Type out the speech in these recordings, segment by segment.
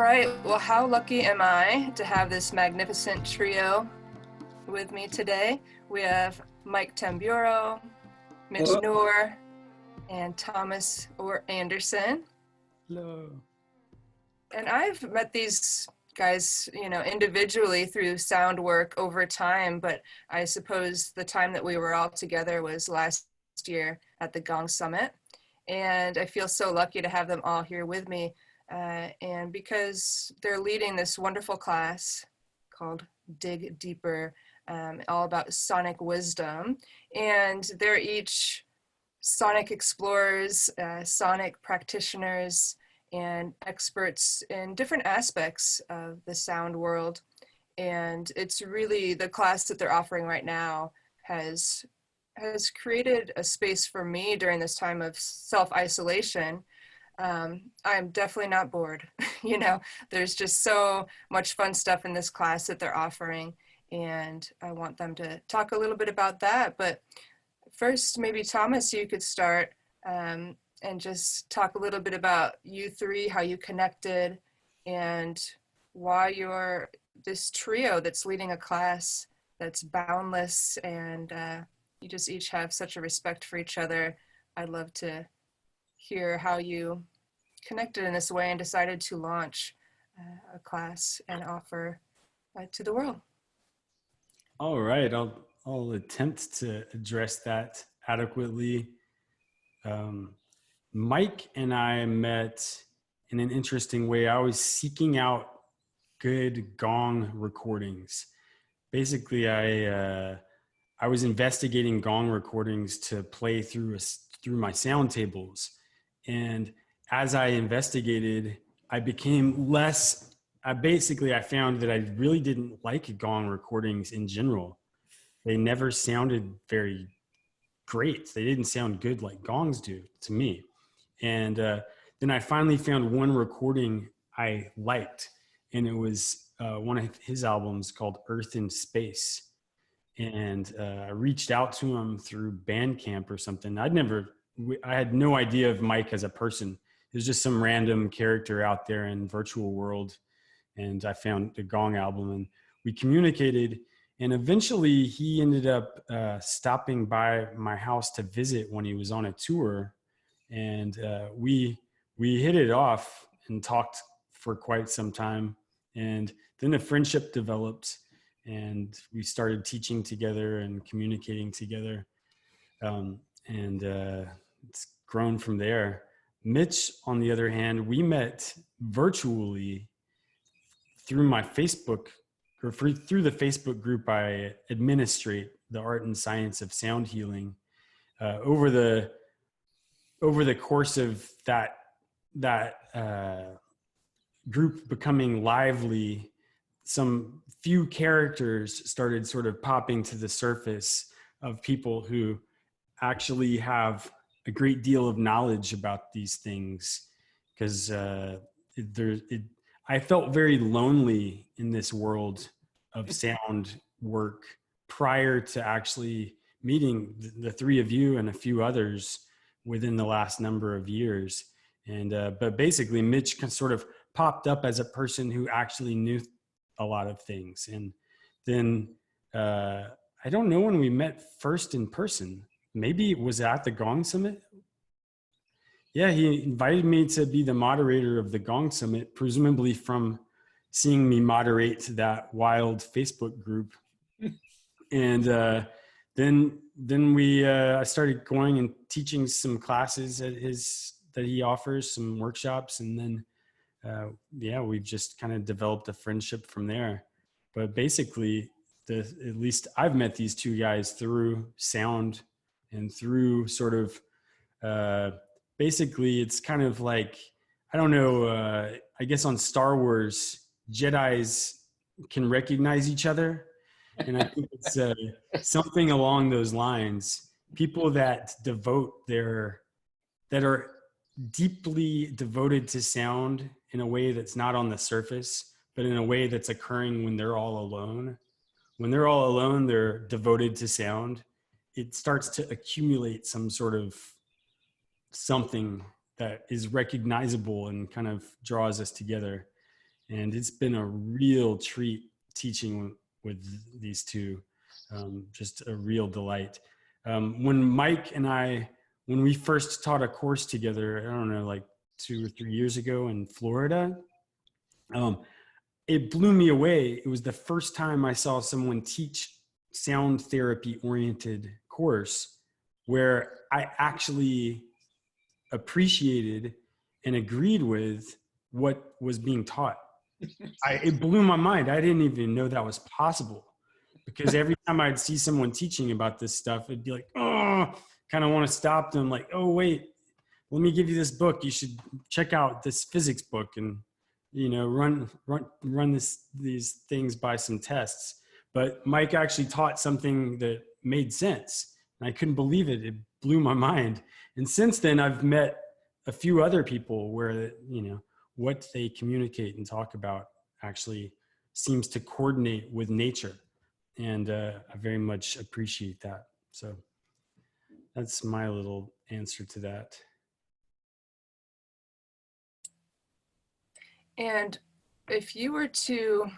right, well, how lucky am I to have this magnificent trio with me today? We have Mike Tamburo, Mitch Nur, and Thomas Orr Anderson. Hello. And I've met these guys, individually through sound work over time, but I suppose the time that we were all together was last year at the Gong Summit. And I feel so lucky to have them all here with me. And because they're leading this wonderful class called Dig Deeper, all about sonic wisdom. And they're each sonic explorers, sonic practitioners, and experts in different aspects of the sound world. And it's really the class that they're offering right now has created a space for me during this time of self-isolation. I'm definitely not bored. There's just so much fun stuff in this class that they're offering, and I want them to talk a little bit about that. But first, maybe Thomas, you could start and just talk a little bit about you three, how you connected, and why you're this trio that's leading a class that's boundless, and you just each have such a respect for each other. I'd love to hear how you connected in this way and decided to launch a class and offer to the world. All right, I'll attempt to address that adequately. Mike and I met in an interesting way. I was seeking out good gong recordings. Basically, I was investigating gong recordings to play through my sound tables. And as I investigated, I became less, I found that I really didn't like gong recordings in general. They never sounded very great. They didn't sound good like gongs do to me. And then I finally found one recording I liked, and it was one of his albums called Earth in Space. And I reached out to him through Bandcamp or something. I had no idea of Mike as a person. It was just some random character out there in virtual world. And I found the Gong album and we communicated. And eventually he ended up stopping by my house to visit when he was on a tour. And we hit it off and talked for quite some time. And then a friendship developed. And we started teaching together and communicating together. It's grown from there. Mitch, on the other hand, we met virtually through my Facebook, or through the Facebook group I administrate, the Art and Science of Sound Healing. Over the course of that group becoming lively, some few characters started sort of popping to the surface of people who actually have a great deal of knowledge about these things, because I felt very lonely in this world of sound work prior to actually meeting the three of you and a few others within the last number of years. And but basically Mitch sort of popped up as a person who actually knew a lot of things. And then I don't know when we met first in person. Maybe it was at the Gong Summit. Yeah, he invited me to be the moderator of the Gong Summit, presumably from seeing me moderate that wild Facebook group. And then I started going and teaching some classes that he offers, some workshops, and then we've just kind of developed a friendship from there. But basically, at least I've met these two guys through sound and through sort of basically it's kind of like, I don't know, I guess on Star Wars, Jedis can recognize each other. And I think it's something along those lines. People that are deeply devoted to sound in a way that's not on the surface, but in a way that's occurring when they're all alone. When they're all alone, they're devoted to sound. It starts to accumulate some sort of something that is recognizable and kind of draws us together. And it's been a real treat teaching with these two, just a real delight. When Mike and I, when we first taught a course together, I don't know, like 2 or 3 years ago in Florida, it blew me away. It was the first time I saw someone teach sound therapy oriented course where I actually appreciated and agreed with what was being taught. It blew my mind. I didn't even know that was possible, because every time I'd see someone teaching about this stuff, it'd be like, oh, kind of want to stop them. Like, oh, wait, let me give you this book. You should check out this physics book and, run these things by some tests. But Mike actually taught something that made sense. And I couldn't believe it. It blew my mind. And since then, I've met a few other people where, what they communicate and talk about actually seems to coordinate with nature. And I very much appreciate that. So that's my little answer to that. And if you were to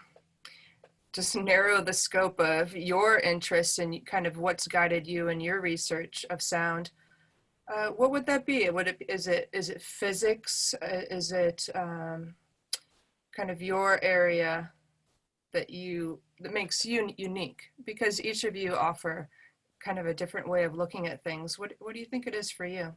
just narrow the scope of your interest and kind of what's guided you in your research of sound, what would that be? Is it physics? Is it kind of your area that makes you unique? Because each of you offer kind of a different way of looking at things. What do you think it is for you?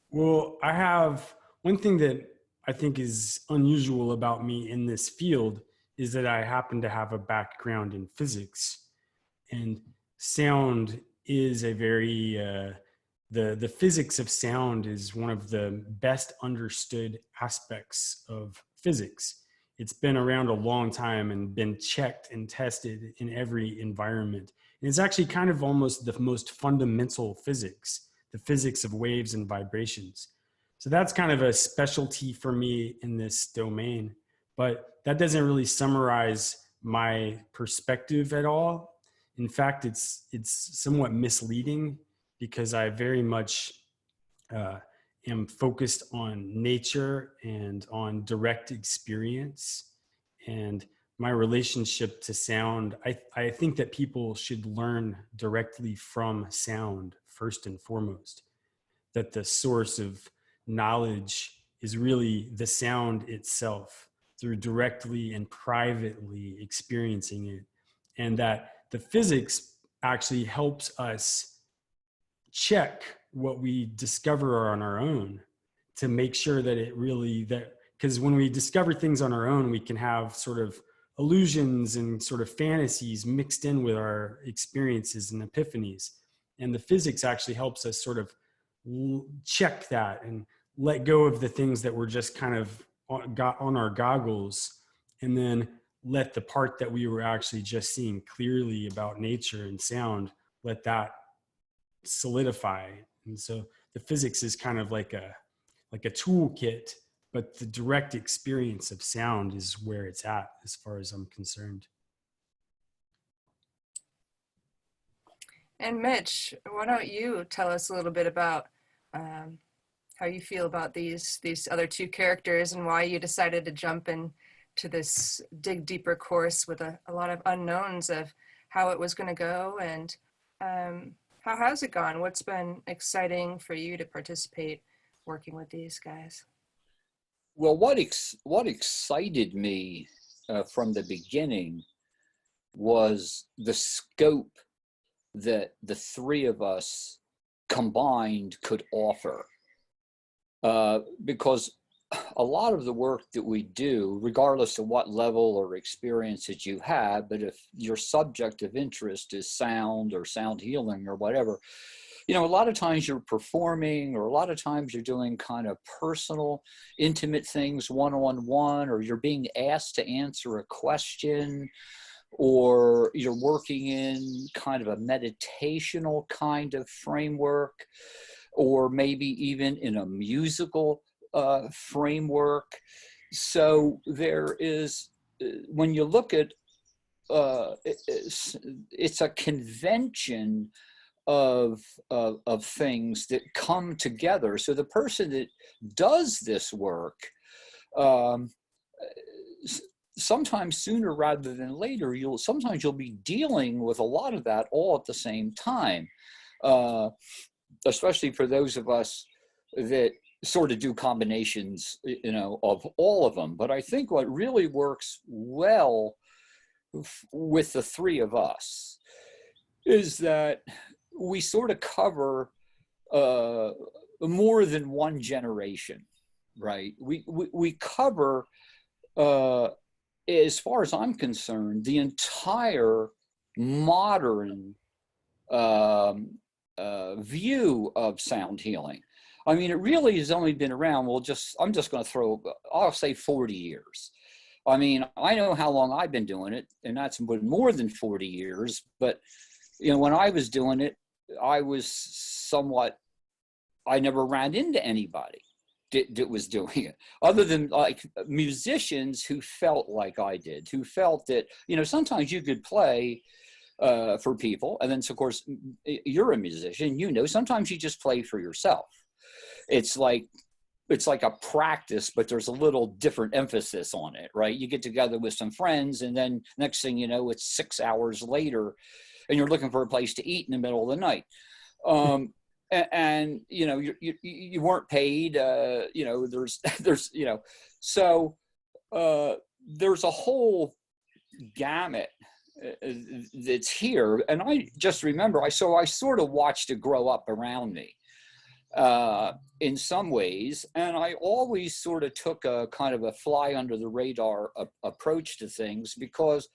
Well, I have one thing that I think is unusual about me in this field is that I happen to have a background in physics, and sound is a very the physics of sound is one of the best understood aspects of physics. It's been around a long time and been checked and tested in every environment. And it's actually kind of almost the most fundamental physics, the physics of waves and vibrations. So that's kind of a specialty for me in this domain, but that doesn't really summarize my perspective at all. In fact, it's somewhat misleading, because I very much am focused on nature and on direct experience. And my relationship to sound, I think that people should learn directly from sound first and foremost, that the source of knowledge is really the sound itself, through directly and privately experiencing it. And that the physics actually helps us check what we discover on our own, to make sure that it really, because when we discover things on our own, we can have sort of illusions and sort of fantasies mixed in with our experiences and epiphanies. And the physics actually helps us sort of check that and let go of the things that were just kind of got on our goggles, and then let the part that we were actually just seeing clearly about nature and sound, let that solidify. And so the physics is kind of like a toolkit, but the direct experience of sound is where it's at, as far as I'm concerned. And Mitch, why don't you tell us a little bit about how you feel about these other two characters, and why you decided to jump into this dig deeper course with a lot of unknowns of how it was going to go, and how has it gone? What's been exciting for you to participate working with these guys? Well, what excited me from the beginning was the scope that the three of us combined could offer. Because a lot of the work that we do, regardless of what level or experience that you have, but if your subject of interest is sound or sound healing or whatever, a lot of times you're performing, or a lot of times you're doing kind of personal, intimate things one-on-one, or you're being asked to answer a question, or you're working in kind of a meditational kind of framework, or maybe even in a musical framework. So there is, when you look at, it's a convention of things that come together. So the person that does this work, sometimes sooner rather than later, sometimes you'll be dealing with a lot of that all at the same time, especially for those of us that sort of do combinations, you know, of all of them. But I think what really works well with the three of us is that we sort of cover more than one generation, right? We cover, as far as I'm concerned, the entire modern view of sound healing. I mean, it really has only been around, I'm just going to I'll say 40 years. I mean, I know how long I've been doing it, and that's been more than 40 years. But, you know, when I was doing it, I never ran into anybody that was doing it, other than like musicians who felt like I did, who felt that, you know, sometimes you could play for people. And then, so of course, you're a musician, you know, sometimes you just play for yourself. It's like a practice, but there's a little different emphasis on it, right? You get together with some friends, and then next thing you know, it's 6 hours later and you're looking for a place to eat in the middle of the night. And you know, you weren't paid, you know, there's, you know, so there's a whole gamut that's here. And I just remember, I sort of watched it grow up around me in some ways. And I always sort of took a kind of a fly under the radar approach to things, because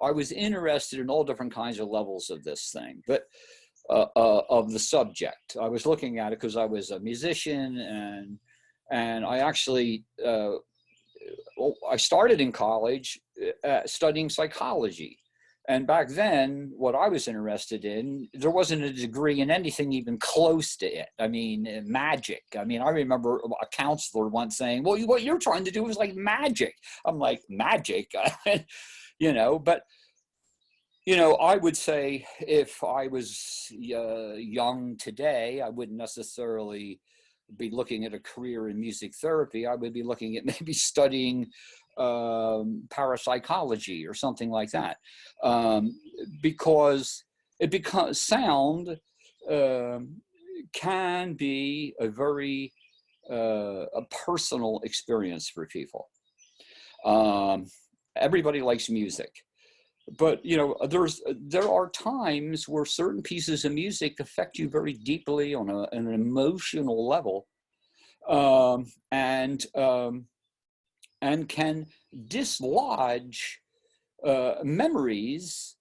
I was interested in all different kinds of levels of this thing, but of the subject. I was looking at it because I was a musician, and I actually, I started in college studying psychology. And back then, what I was interested in, there wasn't a degree in anything even close to it. I mean, magic. I mean, I remember a counselor once saying, well, what you're trying to do is like magic. I'm like, magic? You know, but, you know, I would say if I was young today, I wouldn't necessarily be looking at a career in music therapy. I would be looking at maybe studying parapsychology or something like that, because sound can be a very a personal experience for people. Everybody likes music, but you know, there are times where certain pieces of music affect you very deeply on an emotional level, and can dislodge memories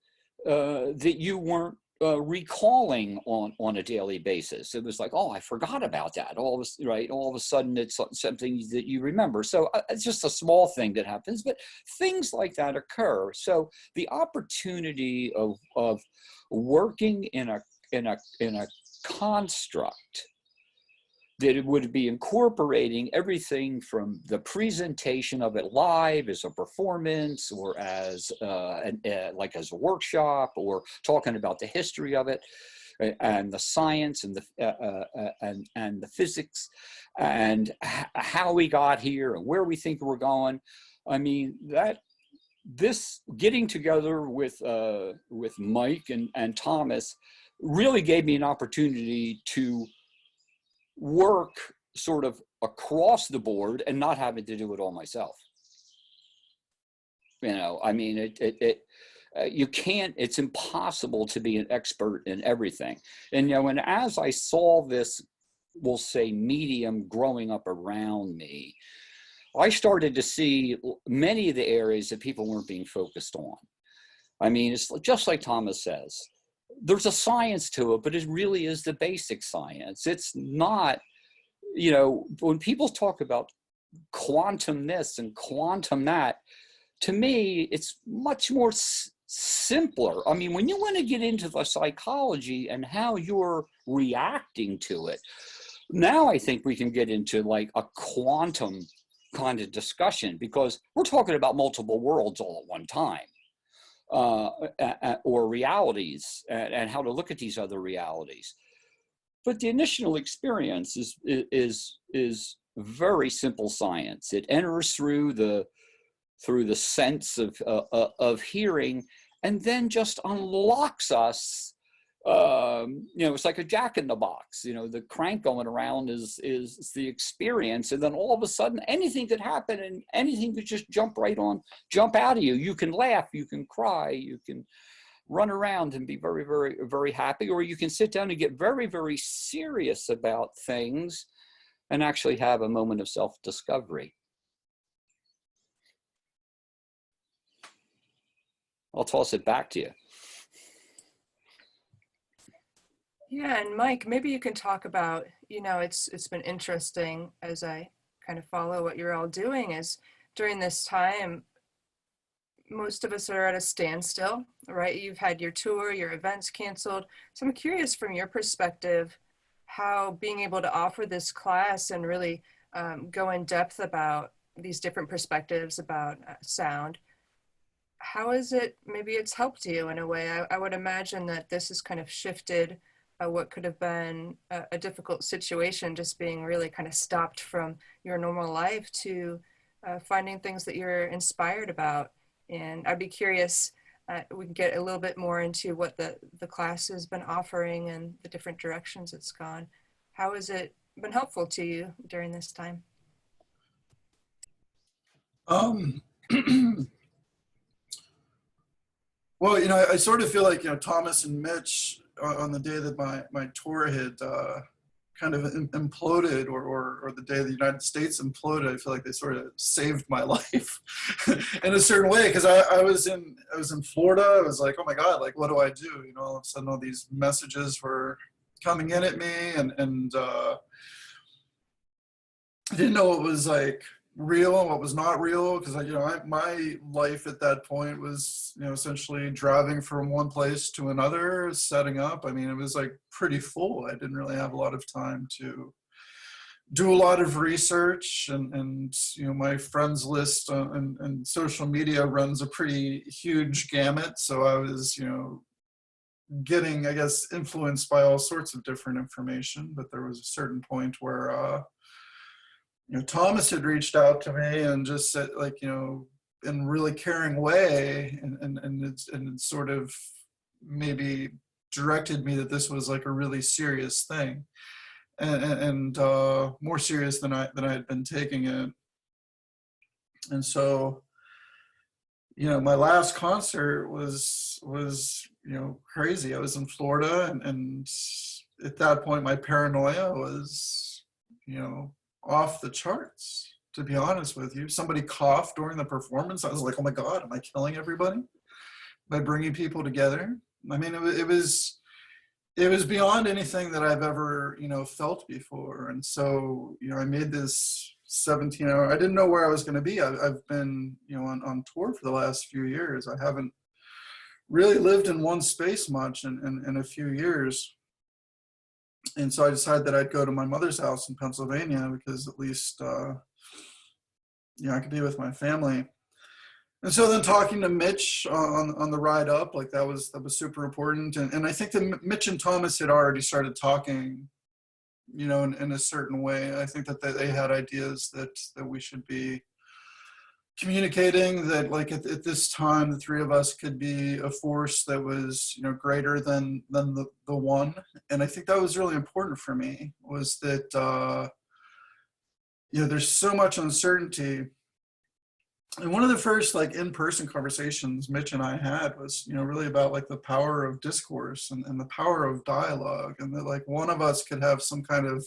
that you weren't recalling on a daily basis. It was like, oh, I forgot about that. All of a sudden, it's something that you remember. So it's just a small thing that happens, but things like that occur. So the opportunity of working in a construct that it would be incorporating everything from the presentation of it live as a performance, or as like as a workshop, or talking about the history of it, and the science and the physics, and how we got here and where we think we're going. I mean, this getting together with Mike and Thomas really gave me an opportunity to work sort of across the board and not having to do it all myself. You know, I mean, you can't, it's impossible to be an expert in everything. And, you know, and as I saw this, we'll say, medium growing up around me, I started to see many of the areas that people weren't being focused on. I mean, it's just like Thomas says, there's a science to it, but it really is the basic science. It's not, you know, when people talk about quantum this and quantum that, to me, it's much more simpler. I mean, when you want to get into the psychology and how you're reacting to it, now I think we can get into like a quantum kind of discussion, because we're talking about multiple worlds all at one time. Or realities, and how to look at these other realities. But the initial experience is very simple science. It enters through the through the sense of hearing, and then just unlocks us. It's like a jack in the box. The crank going around is the experience, and then all of a sudden anything could happen, and anything could just jump out of you. You can laugh, you can cry, you can run around and be very, very, very happy, or you can sit down and get very, very serious about things and actually have a moment of self-discovery. I'll toss it back to you. Yeah, and Mike, maybe you can talk about, it's been interesting as I kind of follow what you're all doing, is during this time, most of us are at a standstill, right? You've had your tour, your events canceled. So I'm curious from your perspective, how being able to offer this class and really go in depth about these different perspectives about sound, how is it, maybe it's helped you in a way? I would imagine that this has kind of shifted what could have been a difficult situation, just being really kind of stopped from your normal life, to finding things that you're inspired about. And I'd be curious, we can get a little bit more into what the class has been offering and the different directions it's gone. How has it been helpful to you during this time? Well, I sort of feel like, Thomas and Mitch on the day that my tour had kind of imploded, or the day the United States imploded, I feel like they sort of saved my life in a certain way, because I was in Florida. I was like, oh my God, like, what do I do? All of a sudden all these messages were coming in at me, and I didn't know what was like real and what was not real, because my life at that point was essentially driving from one place to another, setting up. I mean, it was like pretty full. I didn't really have a lot of time to do a lot of research, and my friends list and social media runs a pretty huge gamut, so I was getting, I guess, influenced by all sorts of different information. But there was a certain point where Thomas had reached out to me and just said, like, in a really caring way, and it sort of maybe directed me that this was like a really serious thing, and more serious than I had been taking it. And so, my last concert was crazy. I was in Florida, and at that point my paranoia was off the charts, to be honest with you. Somebody coughed during the performance. I was like, oh my God, am I killing everybody by bringing people together? I mean, it was beyond anything that I've ever felt before. And so I made this 17-hour. I didn't know where I was going to be. I've been on tour for the last few years. I haven't really lived in one space much in a few years. And so I decided that I'd go to my mother's house in Pennsylvania, because at least, I could be with my family. And so then talking to Mitch on the ride up, like that was super important. And I think that Mitch and Thomas had already started talking, in a certain way. I think that they had ideas that we should be communicating, that like at this time the three of us could be a force that was greater than the one. And I think that was really important for me, was that there's so much uncertainty. And one of the first like in-person conversations Mitch and I had was really about like the power of discourse and the power of dialogue, and that like one of us could have some kind of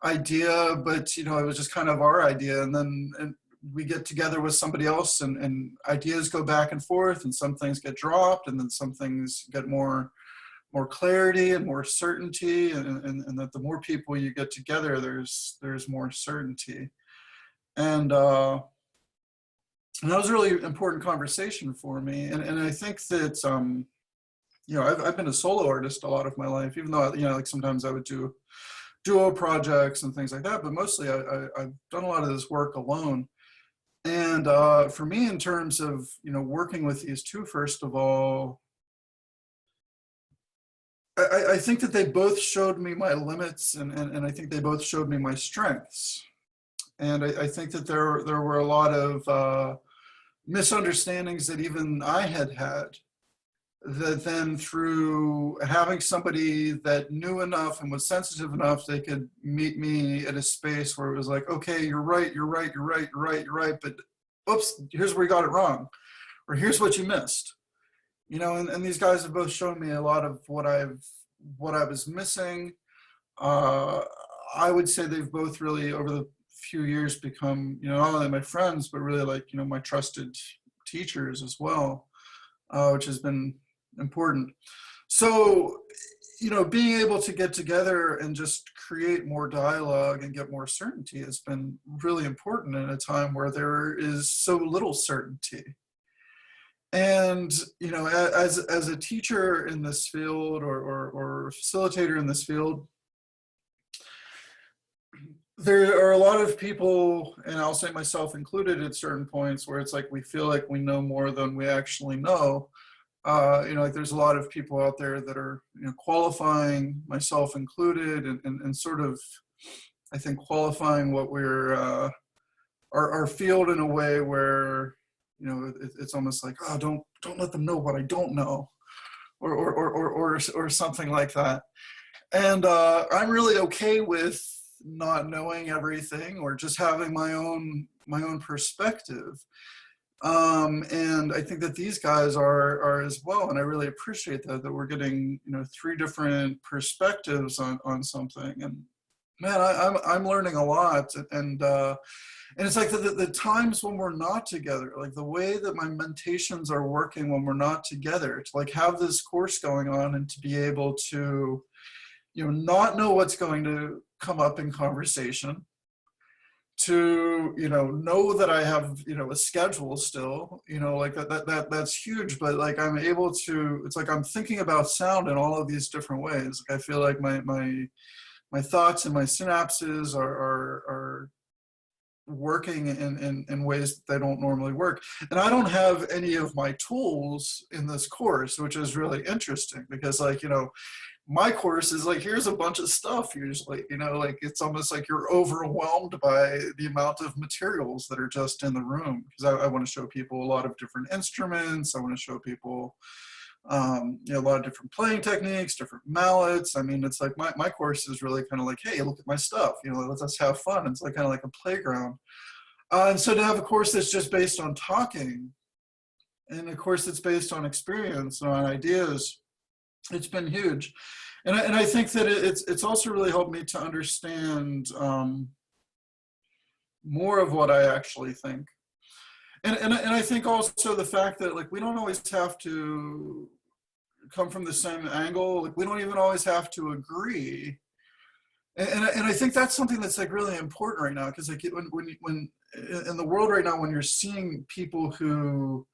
idea, but it was just kind of our idea, and then we get together with somebody else, and ideas go back and forth, and some things get dropped, and then some things get more clarity and more certainty, and that the more people you get together, there's more certainty. And that was a really important conversation for me. And I think that I've been a solo artist a lot of my life, even though like sometimes I would do duo projects and things like that, but mostly I've done a lot of this work alone. And for me, in terms of working with these two, first of all, I think that they both showed me my limits, and I think they both showed me my strengths. And I think that there were a lot of misunderstandings that even I had had, that then through having somebody that knew enough and was sensitive enough, they could meet me at a space where it was like, okay, you're right, you're right, you're right, you're right, you're right, but oops, here's where you got it wrong, or here's what you missed. You know, and these guys have both shown me a lot of what I was missing. I would say they've both really, over the few years, become, you know, not only my friends, but really like, you know, my trusted teachers as well, which has been important. So, you know, being able to get together and just create more dialogue and get more certainty has been really important in a time where there is so little certainty. And, you know, as a teacher in this field, or facilitator in this field, there are a lot of people, and I'll say myself included at certain points, where it's like we feel like we know more than we actually know. You know, like there's a lot of people out there that are, you know, qualifying, myself included, and sort of, I think, qualifying what we're, our field in a way where, you know, it's almost like, oh, don't let them know what I don't know, or something like that. And I'm really okay with not knowing everything, or just having my own perspective. And I think that these guys are as well, and I really appreciate that we're getting, you know, 3 different perspectives on something. And man, I'm learning a lot, and it's like the times when we're not together, like the way that my mentations are working when we're not together, to like have this course going on and to be able to, you know, not know what's going to come up in conversation, to, you know that I have, you know, a schedule still, you know, like that's huge. But like I'm able to, it's like I'm thinking about sound in all of these different ways. Like I feel like my thoughts and my synapses are working in ways that they don't normally work. And I don't have any of my tools in this course, which is really interesting, because like, you know, my course is like, here's a bunch of stuff usually, you know, like it's almost like you're overwhelmed by the amount of materials that are just in the room, because I want to show people a lot of different instruments. I want to show people you know, a lot of different playing techniques, different mallets. I mean, it's like my course is really kind of like, hey, look at my stuff, you know, let's have fun. It's like kind of like a playground. And so to have a course that's just based on talking, and a course that's based on experience and on ideas, it's been huge. And I think that it's also really helped me to understand more of what I actually think. And I think also the fact that like we don't always have to come from the same angle. Like we don't even always have to agree. And I think that's something that's like really important right now, because like when in the world right now, when you're seeing people who,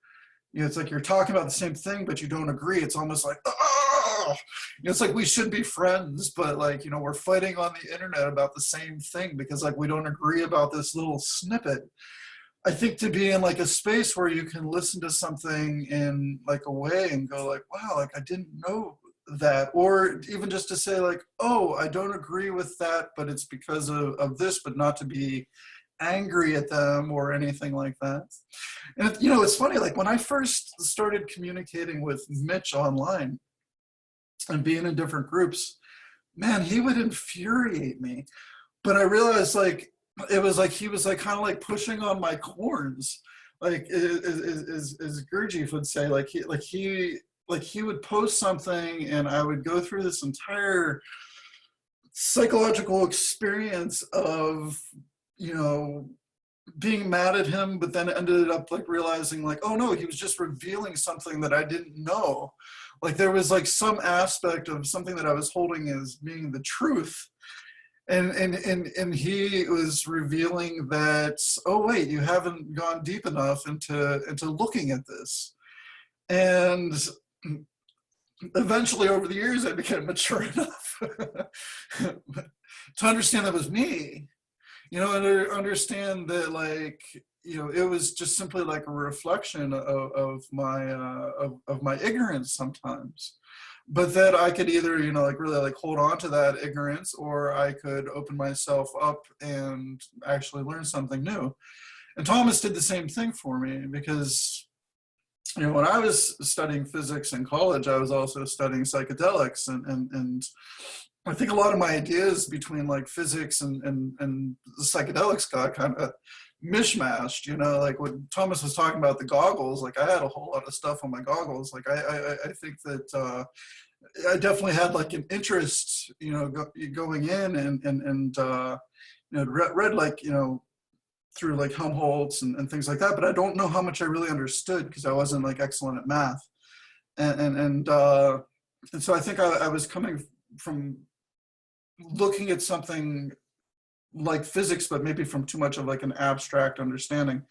you know, it's like you're talking about the same thing but you don't agree, it's almost like, oh, you know, it's like we should be friends, but like, you know, we're fighting on the internet about the same thing because like we don't agree about this little snippet. I think to be in like a space where you can listen to something in like a way and go like, wow, like I didn't know that, or even just to say like, oh, I don't agree with that, but it's because of this, but not to be angry at them or anything like that. And you know, it's funny, like when I first started communicating with Mitch online and being in different groups, man, he would infuriate me. But I realized like it was like he was like kind of like pushing on my corns, like as Gurdjieff would say, like he would post something and I would go through this entire psychological experience of, you know, being mad at him, but then ended up like realizing like, oh no, he was just revealing something that I didn't know. Like there was like some aspect of something that I was holding as being the truth. And he was revealing that, oh wait, you haven't gone deep enough into looking at this. And eventually over the years, I became mature enough to understand that was me, you know, and to understand that like, you know, it was just simply like a reflection of my ignorance sometimes. But that I could either, you know, like really like hold on to that ignorance, or I could open myself up and actually learn something new. And Thomas did the same thing for me, because, you know, when I was studying physics in college, I was also studying psychedelics, and I think a lot of my ideas between like physics and the psychedelics got kind of mishmashed, you know, like when Thomas was talking about the goggles, like I had a whole lot of stuff on my goggles. Like I think that I definitely had like an interest, you know, going in and you know, read like, you know, through like Helmholtz and things like that, but I don't know how much I really understood because I wasn't like excellent at math. And so I think I was coming from looking at something like physics, but maybe from too much of like an abstract understanding.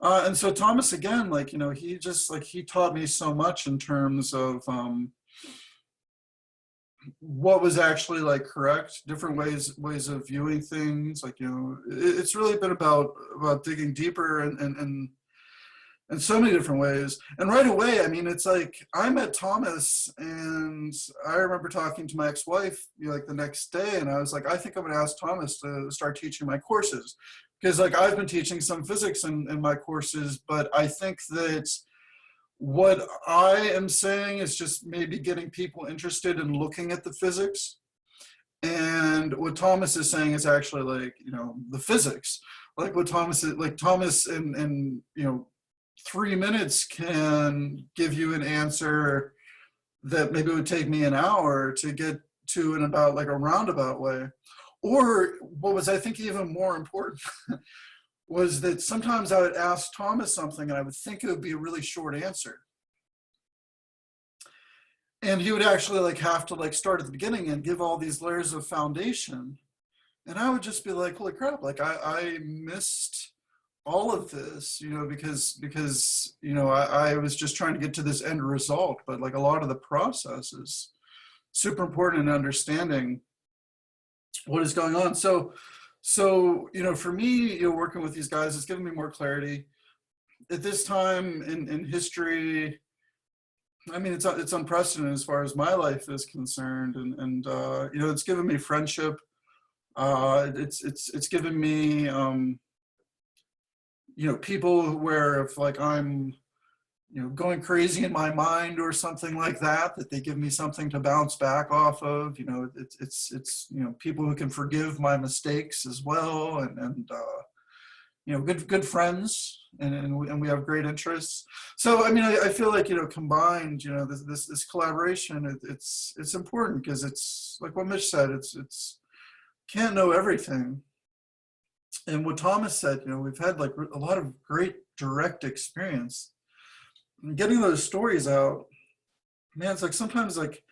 And so Thomas, again, like, you know, he just like, he taught me so much in terms of what was actually like correct, different ways of viewing things. Like, you know, it's really been about digging deeper and in so many different ways. And right away, I mean, it's like I met Thomas, and I remember talking to my ex-wife, you know, like the next day, and I was like, I think I'm going to ask Thomas to start teaching my courses, because like I've been teaching some physics in my courses, but I think that what I am saying is just maybe getting people interested in looking at the physics. And what Thomas is saying is actually like, you know, the physics. Like what Thomas is, like Thomas in you know, 3 minutes can give you an answer that maybe would take me an hour to get to in about like a roundabout way. Or what was, I think, even more important was that sometimes I would ask Thomas something and I would think it would be a really short answer. And he would actually like have to like start at the beginning and give all these layers of foundation. And I would just be like, holy crap, like I missed all of this, you know, because you know, I was just trying to get to this end result, but like a lot of the process is super important in understanding what is going on. So you know, for me, you know, working with these guys, it's given me more clarity. At this time in history, I mean, it's unprecedented as far as my life is concerned, and you know, it's given me friendship. It's given me you know, people where if like I'm, you know, going crazy in my mind or something like that, that they give me something to bounce back off of. You know, it's you know, people who can forgive my mistakes as well, and you know, good friends, and we have great interests. So I mean, I feel like, you know, combined, you know, this collaboration, it's important, because it's like what Mitch said, it's can't know everything. And what Thomas said, you know, we've had like a lot of great direct experience. And getting those stories out, man, it's like sometimes like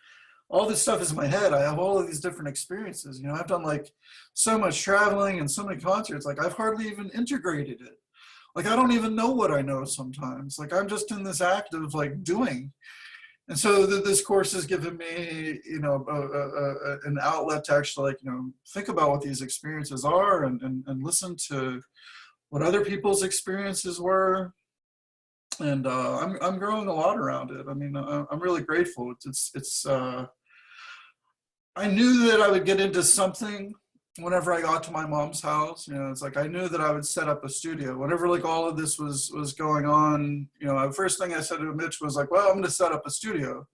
all this stuff is in my head. I have all of these different experiences. You know, I've done like so much traveling and so many concerts, like I've hardly even integrated it. Like I don't even know what I know sometimes. Like I'm just in this act of like doing. And so this course has given me, you know, an outlet to actually, like, you know, think about what these experiences are, and listen to what other people's experiences were. And I'm growing a lot around it. I mean, I'm really grateful. I knew that I would get into something whenever I got to my mom's house. You know, it's like I knew that I would set up a studio. Whenever like all of this was going on, you know, the first thing I said to Mitch was like, well, I'm going to set up a studio,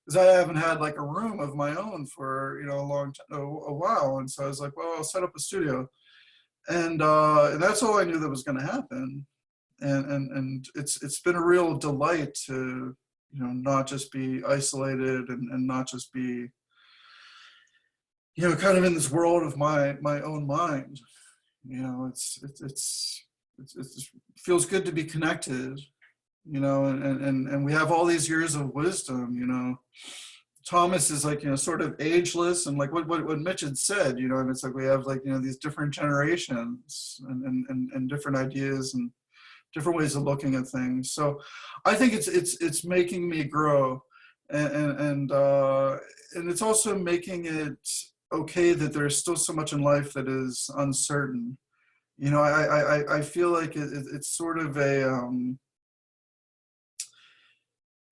because I haven't had like a room of my own for, you know, a while. And so I was like, well, I'll set up a studio. And that's all I knew that was going to happen. And it's been a real delight to, you know, not just be isolated and not just be, you know, kind of in this world of my own mind. You know, it feels good to be connected, you know, and we have all these years of wisdom. You know, Thomas is like, you know, sort of ageless, and like what Mitch had said, you know, and it's like we have like, you know, these different generations and different ideas and different ways of looking at things. So I think it's making me grow, and it's also making it okay that there's still so much in life that is uncertain. You know, I feel like it's sort of a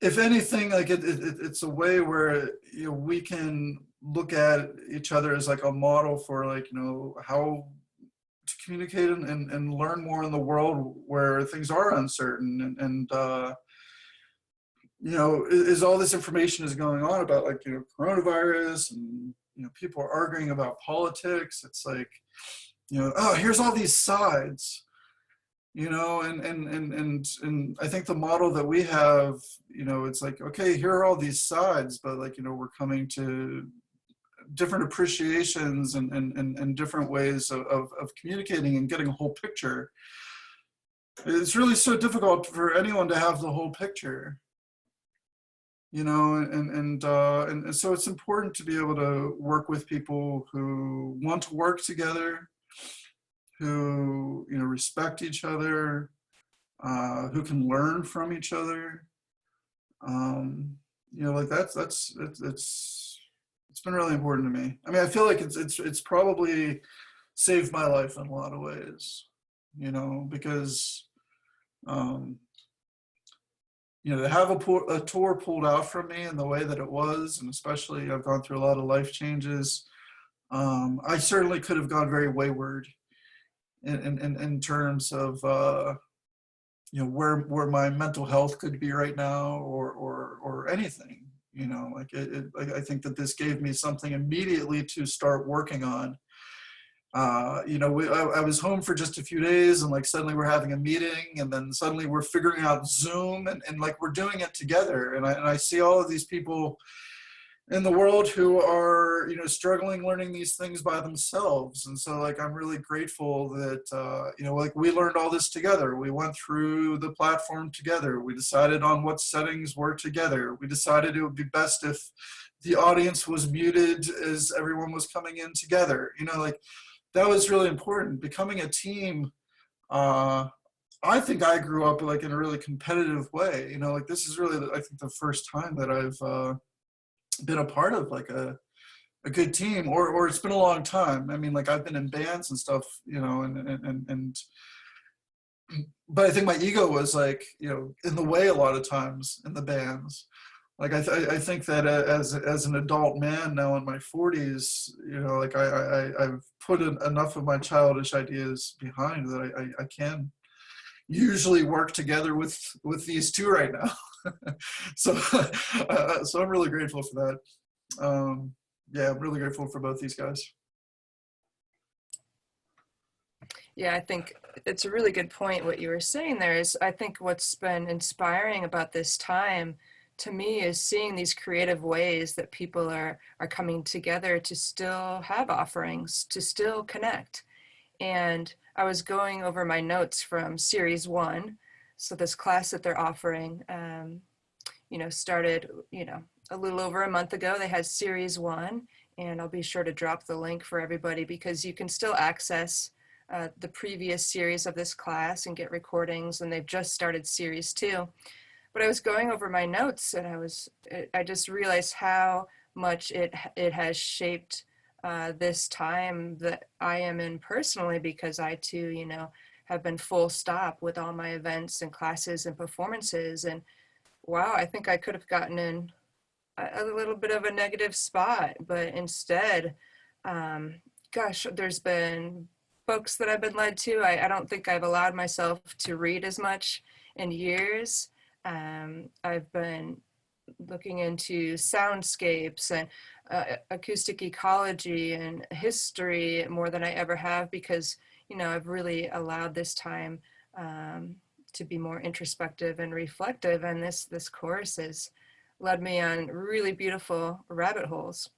if anything, like it's a way where, you know, we can look at each other as like a model for, like, you know, how to communicate and learn more in the world where things are uncertain, and you know, is all this information is going on about, like, you know, coronavirus, and, you know, people are arguing about politics. It's like, you know, oh, here's all these sides, you know, and I think the model that we have, you know, it's like, okay, here are all these sides, but, like, you know, we're coming to different appreciations and different ways of communicating and getting a whole picture. It's really so difficult for anyone to have the whole picture, you know, and so it's important to be able to work with people who want to work together, who, you know, respect each other, who can learn from each other. You know, like it's been really important to me. I mean, I feel like it's probably saved my life in a lot of ways, you know, because you know, to have a tour pulled out from me in the way that it was, and especially I've gone through a lot of life changes. I certainly could have gone very wayward in terms of you know, where my mental health could be right now, or anything. You know, like I think that this gave me something immediately to start working on. You know, I was home for just a few days, and, like, suddenly we're having a meeting, and then suddenly we're figuring out Zoom, and like, we're doing it together. And I see all of these people in the world who are, you know, struggling learning these things by themselves. And so, like, I'm really grateful that, you know, like, we learned all this together. We went through the platform together. We decided on what settings were together. We decided it would be best if the audience was muted as everyone was coming in together. You know, like, that was really important. Becoming a team, I think I grew up, like, in a really competitive way. You know, like, this is really, I think, the first time that I've been a part of, like, a good team, or it's been a long time. I mean, like, I've been in bands and stuff, you know, and but I think my ego was, like, you know, in the way a lot of times in the bands. Like, I think that as an adult man now in my 40s, you know, like, I've put enough of my childish ideas behind that I can usually work together with these two right now. So so I'm really grateful for that. Yeah, I'm really grateful for both these guys. Yeah, I think it's a really good point. What you were saying there is, I think what's been inspiring about this time to me is seeing these creative ways that people are coming together to still have offerings, to still connect. And I was going over my notes from series 1. So this class that they're offering, you know, started, you know, a little over a month ago. They had series 1, and I'll be sure to drop the link for everybody, because you can still access the previous series of this class and get recordings, and they've just started series 2. But I was going over my notes, and I just realized how much it has shaped this time that I am in personally, because I too, you know, have been full stop with all my events and classes and performances. And wow, I think I could have gotten in a little bit of a negative spot, but instead, gosh, there's been books that I've been led to. I don't think I've allowed myself to read as much in years. I've been looking into soundscapes and acoustic ecology and history more than I ever have, because, you know, I've really allowed this time to be more introspective and reflective. And this course has led me on really beautiful rabbit holes.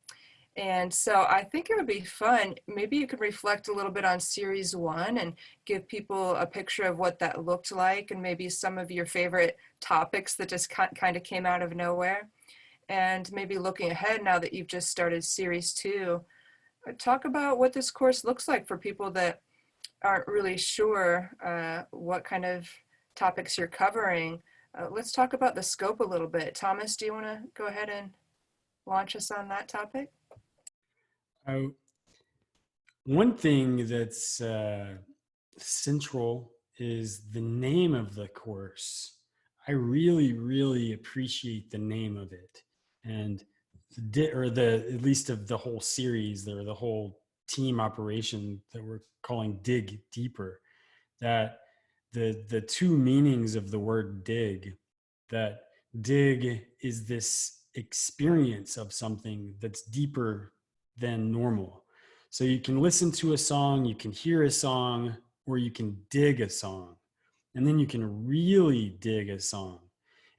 And so I think it would be fun. Maybe you could reflect a little bit on series 1 and give people a picture of what that looked like, and maybe some of your favorite topics that just kind of came out of nowhere. And maybe looking ahead, now that you've just started series 2, talk about what this course looks like for people that aren't really sure what kind of topics you're covering. Let's talk about the scope a little bit. Thomas, do you want to go ahead and launch us on that topic? One thing that's central is the name of the course. I really, really appreciate the name of it, and at least of the whole series, or the whole team operation that we're calling Dig Deeper, that the two meanings of the word dig, that dig is this experience of something that's deeper than normal. So you can listen to a song, you can hear a song, or you can dig a song, and then you can really dig a song.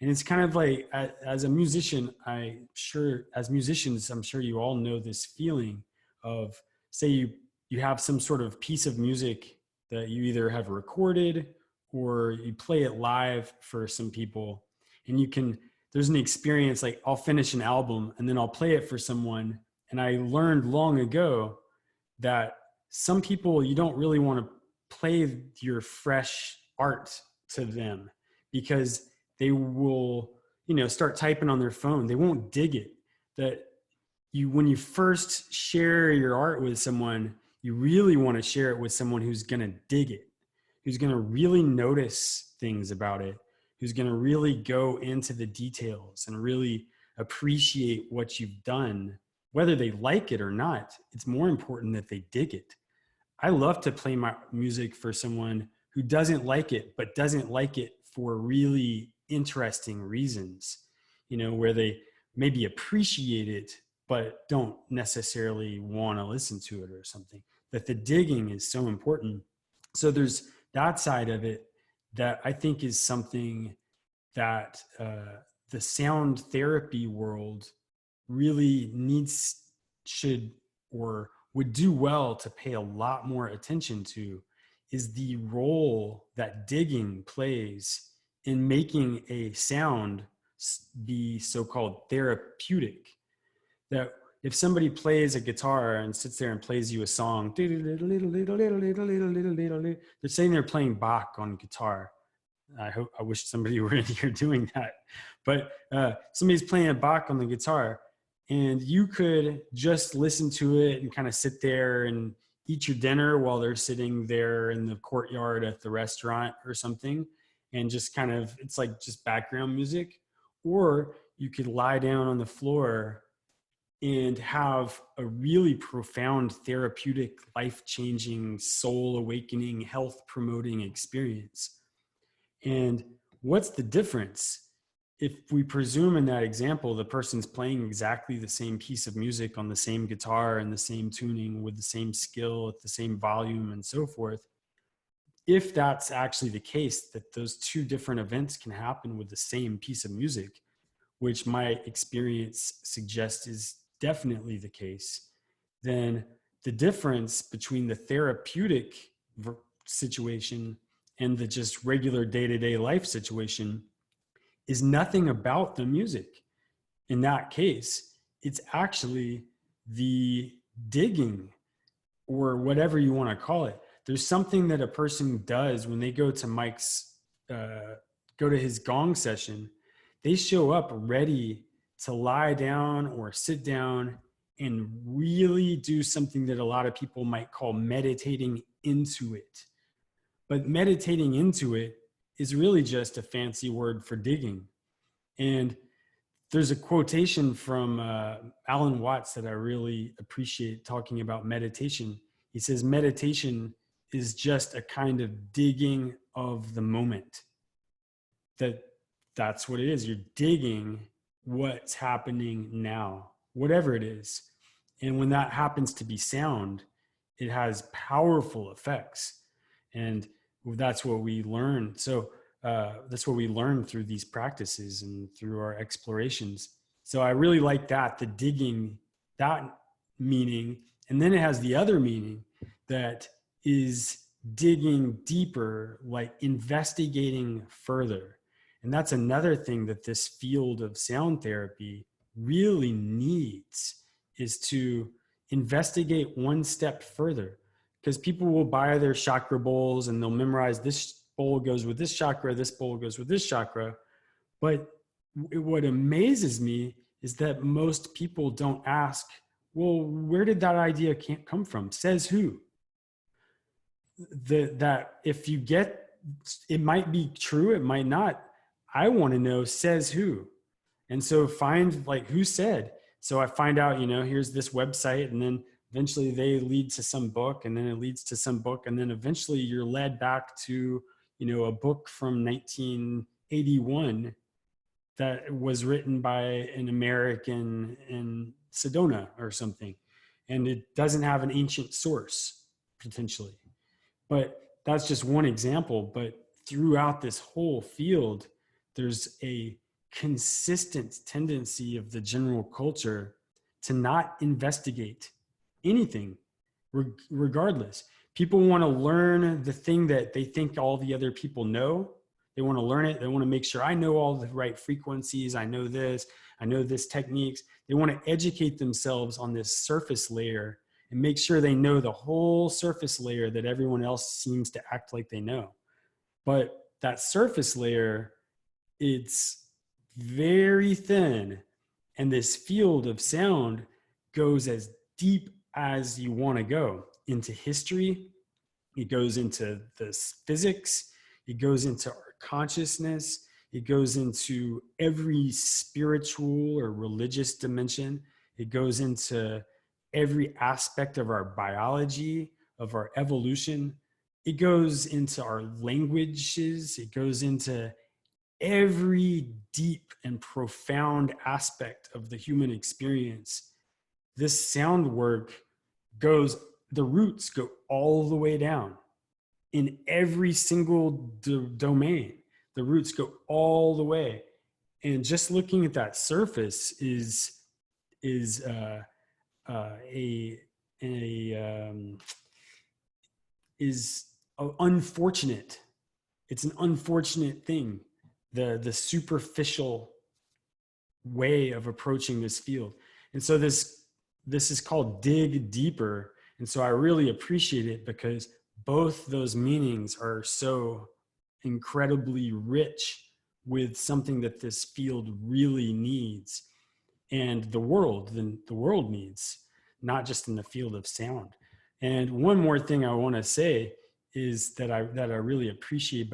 And it's kind of like, as a musician, I'm sure you all know this feeling of, say you have some sort of piece of music that you either have recorded or you play it live for some people, and there's an experience, like I'll finish an album and then I'll play it for someone. And I learned long ago that some people, you don't really want to play your fresh art to them, because they will, start typing on their phone. They won't dig it. That when you first share your art with someone, you really want to share it with someone who's going to dig it, who's going to really notice things about it, who's going to really go into the details and really appreciate what you've done. Whether they like it or not, it's more important that they dig it. I love to play my music for someone who doesn't like it, but doesn't like it for really interesting reasons, where they maybe appreciate it, but don't necessarily want to listen to it or something. That the digging is so important. So there's that side of it that I think is something that the sound therapy world really would do well to pay a lot more attention to, is the role that digging plays in making a sound be so-called therapeutic. That if somebody plays a guitar and sits there and plays you a song, they're saying they're playing Bach on guitar. I wish somebody were in here doing that. But somebody's playing a Bach on the guitar, and you could just listen to it and kind of sit there and eat your dinner while they're sitting there in the courtyard at the restaurant or something, and just kind of, it's like just background music. Or you could lie down on the floor and have a really profound, therapeutic, life-changing, soul-awakening, health-promoting experience. And what's the difference? If we presume in that example, the person's playing exactly the same piece of music on the same guitar and the same tuning with the same skill at the same volume and so forth, if that's actually the case, that those two different events can happen with the same piece of music, which my experience suggests is definitely the case, then the difference between the therapeutic situation and the just regular day-to-day life situation is nothing about the music. In that case, it's actually the digging, or whatever you want to call it. There's something that a person does when they go to his gong session. They show up ready to lie down or sit down and really do something that a lot of people might call meditating into it. But meditating into it is really just a fancy word for digging. And there's a quotation from Alan Watts that I really appreciate, talking about meditation. He says, meditation is just a kind of digging of the moment. That's what it is. You're digging what's happening now, whatever it is. And when that happens to be sound, it has powerful effects. And that's what we learn. So that's what we learn through these practices and through our explorations. So I really like that, the digging, that meaning. And then it has the other meaning that is digging deeper, like investigating further. And that's another thing that this field of sound therapy really needs, is to investigate one step further. Because people will buy their chakra bowls and they'll memorize, this bowl goes with this chakra, this bowl goes with this chakra. But what amazes me is that most people don't ask, well, where did that idea come from? Says who? That if you get, it might be true, it might not. I want to know, says who? And so find like who said. So I find out, here's this website, and then Eventually they lead to some book, and then it leads to some book, and then eventually you're led back to, you know, a book from 1981 that was written by an American in Sedona or something. And it doesn't have an ancient source, potentially. But that's just one example. But throughout this whole field, there's a consistent tendency of the general culture to not investigate anything, regardless. People want to learn the thing that they think all the other people know. They want to learn it. They want to make sure I know all the right frequencies. I know this techniques. They want to educate themselves on this surface layer and make sure they know the whole surface layer that everyone else seems to act like they know. But that surface layer, it's very thin. And this field of sound goes as deep as you want to go into history. It goes into this physics. It goes into our consciousness. It goes into every spiritual or religious dimension. It goes into every aspect of our biology, of our evolution. It goes into our languages. It goes into every deep and profound aspect of the human experience. This sound work goes, the roots go all the way down in every single domain. The roots go all the way. And just looking at that surface is unfortunate. It's an unfortunate thing, the superficial way of approaching this field. And so this is called dig deeper. And so I really appreciate it because both those meanings are so incredibly rich with something that this field really needs, and the world needs, not just in the field of sound. And one more thing I want to say is that I really appreciate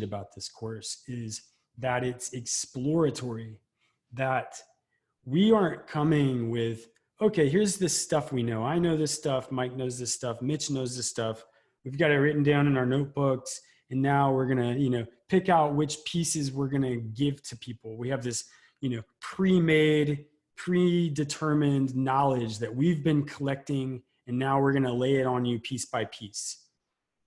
about this course is that it's exploratory, that we aren't coming with, okay, here's this stuff we know. I know this stuff. Mike knows this stuff. Mitch knows this stuff. We've got it written down in our notebooks. And now we're going to, pick out which pieces we're going to give to people. We have this, pre-made, predetermined knowledge that we've been collecting. And now we're going to lay it on you piece by piece.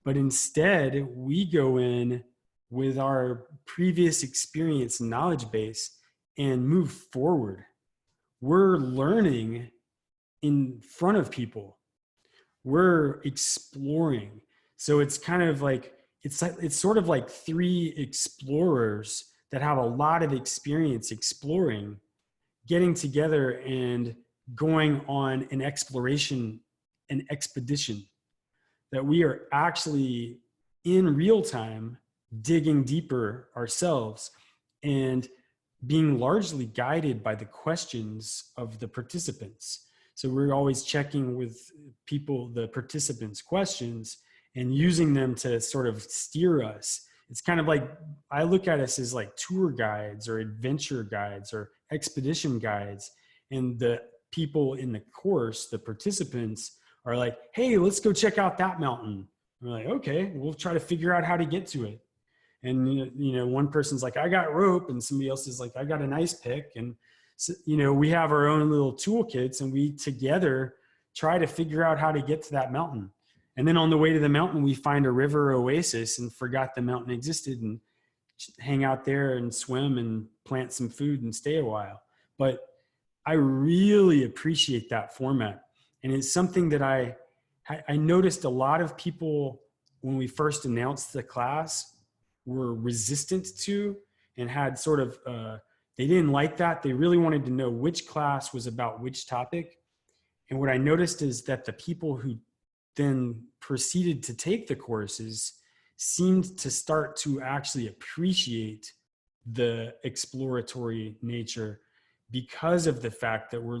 But instead, we go in with our previous experience and knowledge base and move forward. We're learning in front of people. We're exploring. So it's kind of like, it's sort of like three explorers that have a lot of experience exploring, getting together and going on an expedition, that we are actually in real time digging deeper ourselves and being largely guided by the questions of the participants. So we're always checking with people, the participants' questions, and using them to sort of steer us. It's kind of like, I look at us as like tour guides or adventure guides or expedition guides. And the people in the course, the participants, are like, hey, let's go check out that mountain. We're like, okay, we'll try to figure out how to get to it. And, one person's like, I got rope, and somebody else is like, I got an ice pick. And, so, we have our own little toolkits, and we together try to figure out how to get to that mountain. And then on the way to the mountain, we find a river oasis and forgot the mountain existed and hang out there and swim and plant some food and stay a while. But I really appreciate that format. And it's something that I noticed a lot of people, when we first announced the class, were resistant to, and had sort of, they didn't like that. They really wanted to know which class was about which topic. And what I noticed is that the people who then proceeded to take the courses seemed to start to actually appreciate the exploratory nature, because of the fact that we're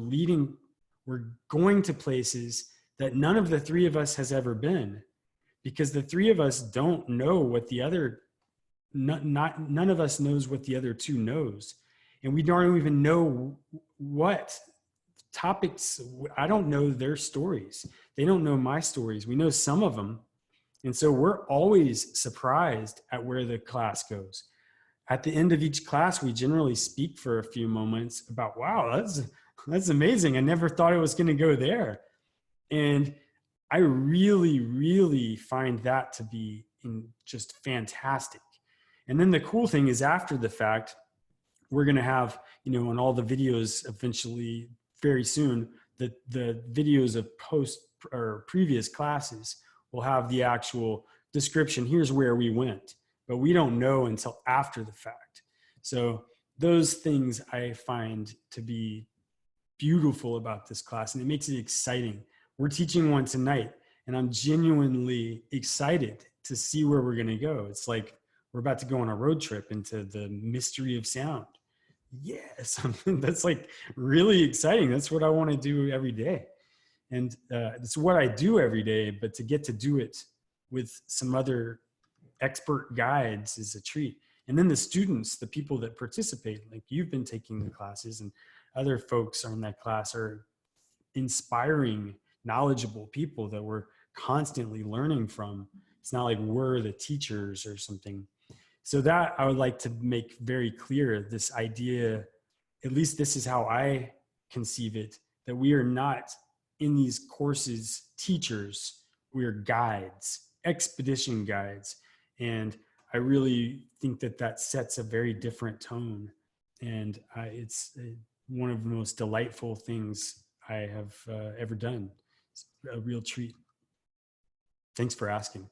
going to places that none of the three of us has ever been, because the three of us don't know what the other, none of us knows what the other two knows. And we don't even know what topics, I don't know their stories. They don't know my stories. We know some of them. And so we're always surprised at where the class goes. At the end of each class, we generally speak for a few moments about, wow, that's amazing. I never thought it was going to go there. And I really, really find that to be just fantastic. And then the cool thing is, after the fact, we're going to have, on all the videos eventually very soon, the videos of post or previous classes will have the actual description. Here's where we went, but we don't know until after the fact. So those things I find to be beautiful about this class, and it makes it exciting. We're teaching one tonight, and I'm genuinely excited to see where we're going to go. It's like we're about to go on a road trip into the mystery of sound. Yes, that's like really exciting. That's what I want to do every day. And it's what I do every day, but to get to do it with some other expert guides is a treat. And then the students, the people that participate, like you've been taking the classes, and other folks are in that class, are inspiring, knowledgeable people that we're constantly learning from. It's not like we're the teachers or something. So that I would like to make very clear, this idea, at least this is how I conceive it, that we are not in these courses teachers, we are guides, expedition guides. And I really think that that sets a very different tone. And it's one of the most delightful things I have ever done. It's a real treat. Thanks for asking.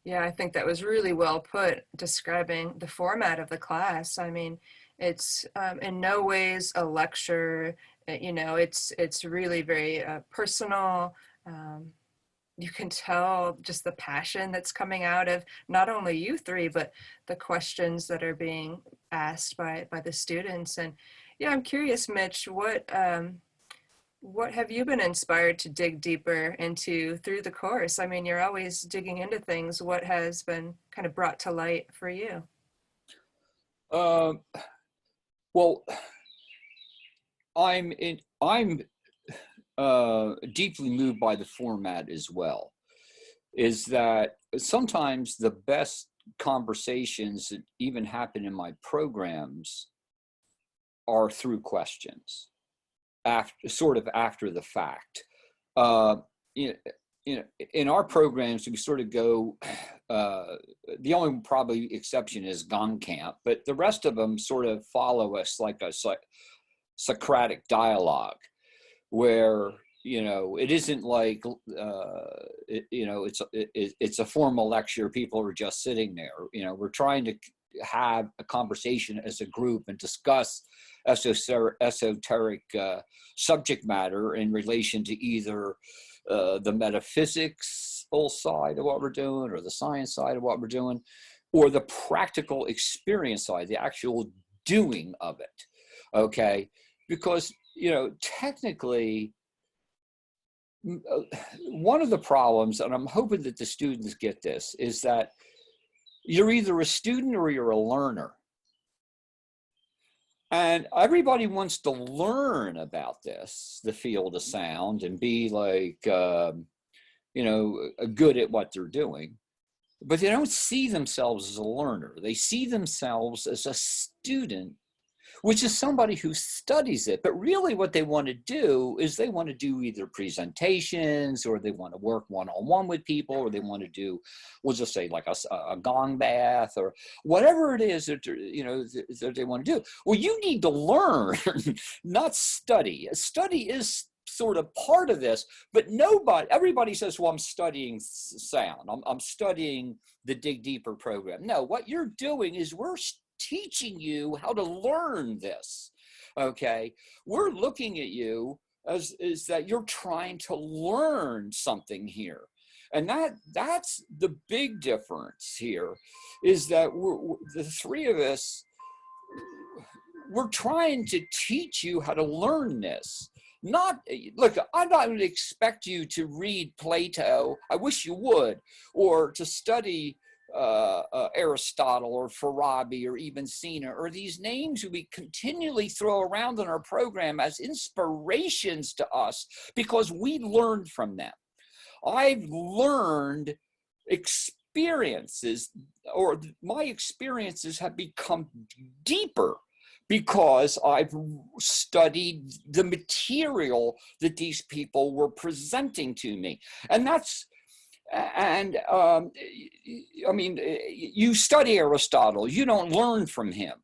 Yeah, I think that was really well put, describing the format of the class. I mean, it's in no ways a lecture. It's really very personal. You can tell just the passion that's coming out of not only you three, but the questions that are being asked by the students. And yeah, I'm curious, Mitch, what have you been inspired to dig deeper into through the course? I mean, you're always digging into things. What has been kind of brought to light for you? Well, I'm deeply moved by the format as well. Is that sometimes the best conversations that even happen in my programs are through questions, after the fact. In our programs, we sort of go, the only probably exception is Gong Camp, but the rest of them sort of follow us like a Socratic dialogue, where, it isn't like, it's a formal lecture. People are just sitting there. We're trying to have a conversation as a group and discuss esoteric subject matter in relation to either the metaphysics side of what we're doing, or the science side of what we're doing, or the practical experience side, the actual doing of it. Okay, because technically, one of the problems, and I'm hoping that the students get this, is that you're either a student or you're a learner. And everybody wants to learn about this, the field of sound, and be like, good at what they're doing. But they don't see themselves as a learner. They see themselves as a student, which is somebody who studies it. But really what they want to do is they want to do either presentations, or they want to work one-on-one with people, or they want to do, we'll just say like a gong bath, or whatever it is that, that they want to do. Well, you need to learn, not study. Study is sort of part of this, but everybody says, well, I'm studying sound. I'm studying the Dig Deeper program. No, what you're doing is we're teaching you how to learn this. Okay, we're looking at you as that you're trying to learn something here, and that's the big difference here, is that the three of us, we're trying to teach you how to learn this. Look, I'm not going to expect you to read Plato. I wish you would, or to study Aristotle or Farabi or even Sina, or these names we continually throw around in our program as inspirations to us because we learned from them. I've learned experiences, or my experiences have become deeper because I've studied the material that these people were presenting to me. And that's, and I mean, you study Aristotle, you don't learn from him,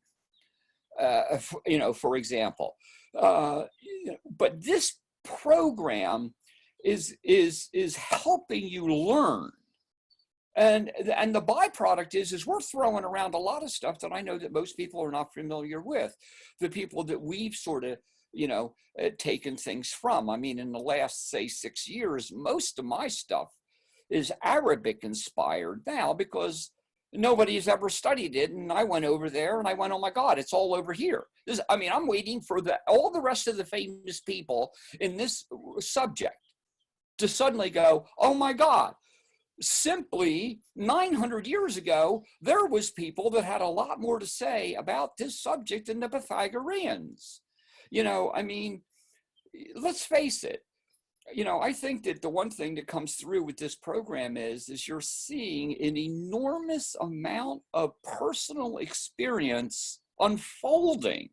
you know, for example. But this program is helping you learn. And the byproduct is we're throwing around a lot of stuff that I know that most people are not familiar with, the people that we've sort of, you know, taken things from. I mean, in the last, say, 6 years, most of my stuff is Arabic inspired now because nobody's ever studied it. And I went over there and I went, oh my God, it's all over here. I mean, I'm waiting for all the rest of the famous people in this subject to suddenly go, oh my God. Simply 900 years ago, there was people that had a lot more to say about this subject than the Pythagoreans. You know, I mean, let's face it. You know, I think that the one thing that comes through with this program is you're seeing an enormous amount of personal experience unfolding.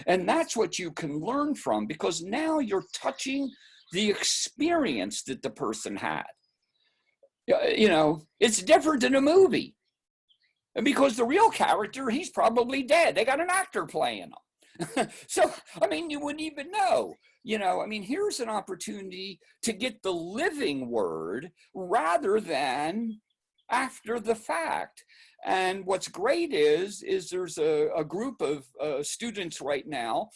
And that's what you can learn from, because now you're touching the experience that the person had. You know, it's different than a movie. And because the real character, he's probably dead. They got an actor playing him. So, I mean, you wouldn't even know. You know, I mean, here's an opportunity to get the living word rather than after the fact. And what's great is there's a group of students right now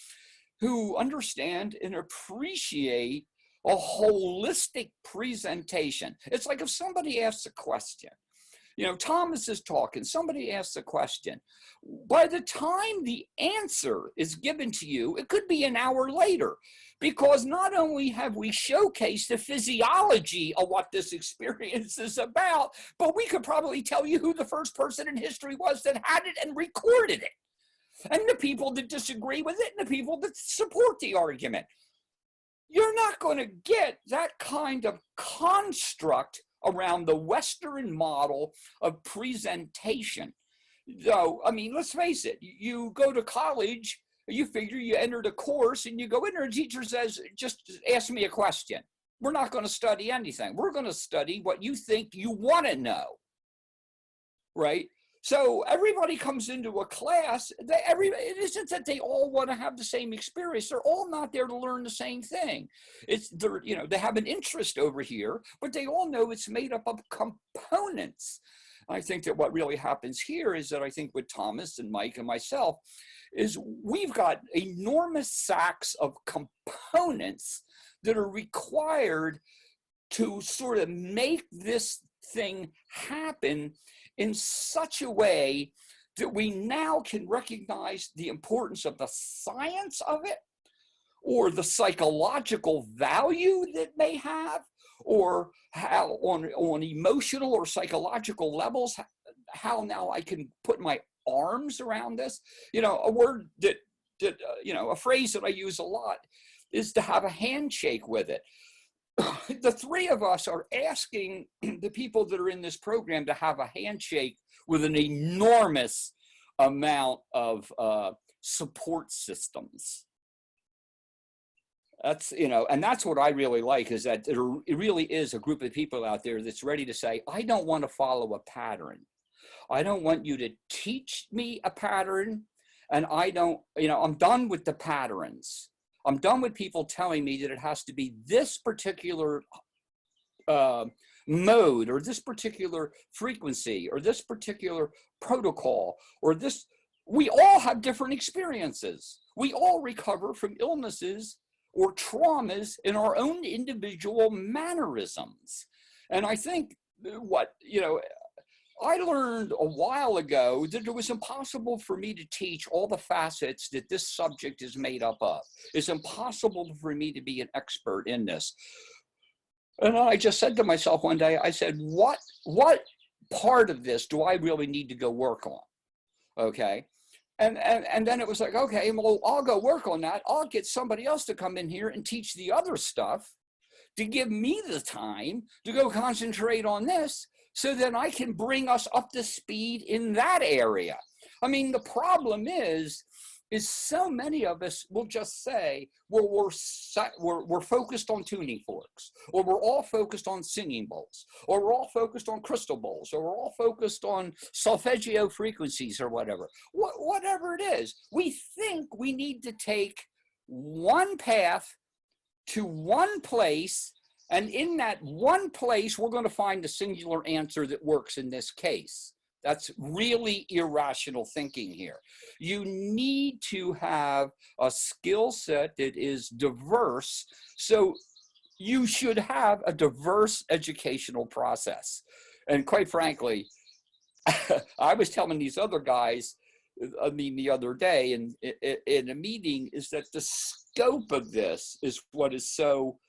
who understand and appreciate a holistic presentation. It's like if somebody asks a question, you know, Thomas is talking, somebody asks a question. By the time the answer is given to you, it could be an hour later, because not only have we showcased the physiology of what this experience is about, but we could probably tell you who the first person in history was that had it and recorded it, and the people that disagree with it, and the people that support the argument. You're not going to get that kind of construct around the Western model of presentation. So, I mean, let's face it, you go to college, you figure you entered a course and you go in there and the teacher says, just ask me a question. We're not going to study anything. We're going to study what you think you want to know, right? So everybody comes into a class, it isn't that they all want to have the same experience. They're all not there to learn the same thing. You know, they have an interest over here, but they all know it's made up of components. I think that what really happens here is that I think with Thomas and Mike and myself is we've got enormous sacks of components that are required to sort of make this thing happen in such a way that we now can recognize the importance of the science of it, or the psychological value that may have, or how on emotional or psychological levels, how now I can put my arms around this. You know, a word that you know, a phrase that I use a lot is to have a handshake with it. The three of us are asking the people that are in this program to have a handshake with an enormous amount of support systems. That's, you know, and that's what I really like, is that it really is a group of people out there that's ready to say, I don't want to follow a pattern. I don't want you to teach me a pattern. And I don't, you know, I'm done with the patterns. I'm done with people telling me that it has to be this particular mode, or this particular frequency, or this particular protocol, or this. We all have different experiences. We all recover from illnesses or traumas in our own individual mannerisms. And I think what, you know, I learned a while ago that it was impossible for me to teach all the facets that this subject is made up of. It's impossible for me to be an expert in this. And I just said to myself one day, I said, what part of this do I really need to go work on? Okay. And then it was like, okay, well, I'll go work on that. I'll get somebody else to come in here and teach the other stuff to give me the time to go concentrate on this so that I can bring us up to speed in that area. I mean, the problem is so many of us will just say, well, we're focused on tuning forks, or we're all focused on singing bowls, or we're all focused on crystal bowls, or we're all focused on solfeggio frequencies or whatever. Whatever it is, we think we need to take one path to one place, and in that one place, we're going to find the singular answer that works in this case. That's really irrational thinking here. You need to have a skill set that is diverse. So you should have a diverse educational process. And quite frankly, I was telling these other guys, I mean, the other day in a meeting, is that the scope of this is what is so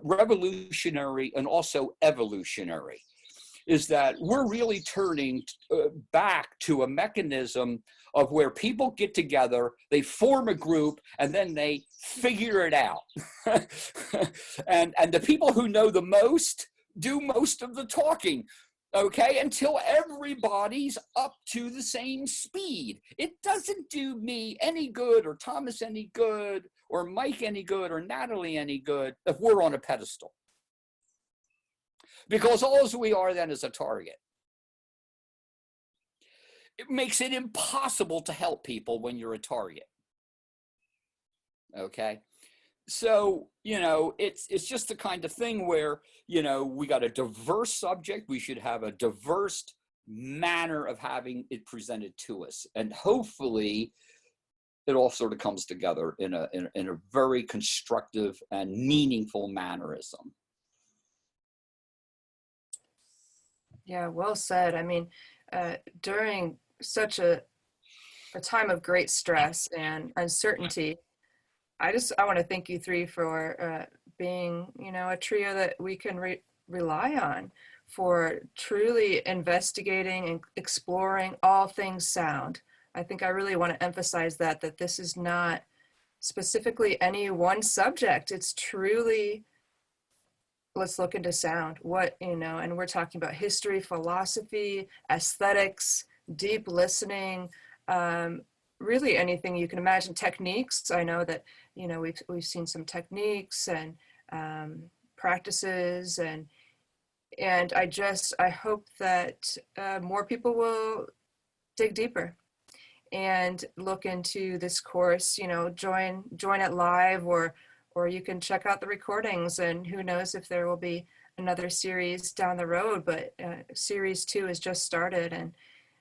revolutionary and also evolutionary. Is that we're really turning back to a mechanism of where people get together, they form a group, and then they figure it out. and the people who know the most do most of the talking, okay, until everybody's up to the same speed. It doesn't do me any good, or Thomas any good, or Mike any good, or Natalie any good if we're on a pedestal. Because all we are then is a target. It makes it impossible to help people when you're a target. Okay? So, you know, it's just the kind of thing where, you know, we got a diverse subject. We should have a diverse manner of having it presented to us. And hopefully it all sort of comes together in a very constructive and meaningful mannerism. Yeah, well said. I mean, during such a time of great stress and uncertainty, I want to thank you three for being, you know, a trio that we can rely on for truly investigating and exploring all things sound. I think I really want to emphasize that this is not specifically any one subject. It's truly, let's look into sound, what, you know, and we're talking about history, philosophy, aesthetics, deep listening, really anything you can imagine. Techniques, I know that, you know, we've seen some techniques and practices, and I hope that more people will dig deeper and look into this course, you know, join it live, or you can check out the recordings, and who knows if there will be another series down the road, but series 2 has just started.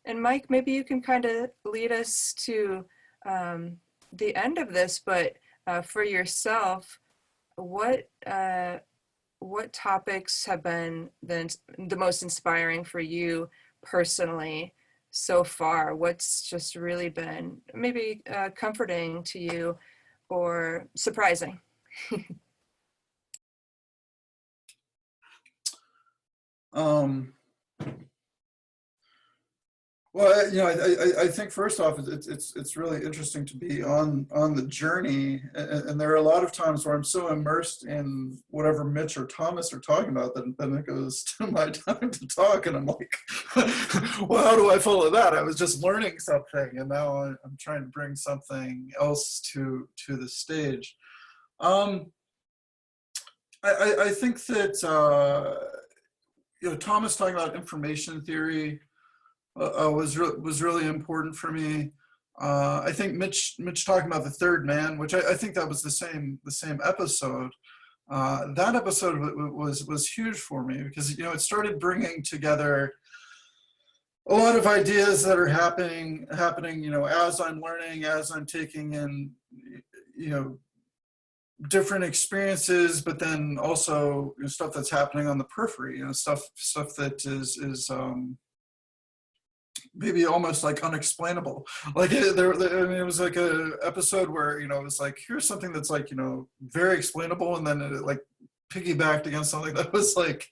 And Mike, maybe you can kind of lead us to the end of this, but for yourself, what topics have been the most inspiring for you personally so far? What's just really been maybe comforting to you or surprising? Well, you know, I think first off, it's really interesting to be on the journey, and there are a lot of times where I'm so immersed in whatever Mitch or Thomas are talking about that then it goes to my time to talk, and I'm like, well, how do I follow that? I was just learning something, and now I'm trying to bring something else to the stage. I think that you know, Thomas talking about information theory was really important for me. I think Mitch talking about the third man, which I think that was the same episode. That episode was huge for me because, you know, it started bringing together a lot of ideas that are happening, you know, as I'm learning, as I'm taking in, you know, different experiences, but then also, you know, stuff that's happening on the periphery, you know, stuff that is maybe almost like unexplainable. Like I mean, it was like a episode where, you know, it was like, here's something that's like, you know, very explainable, and then it like piggybacked against something that was like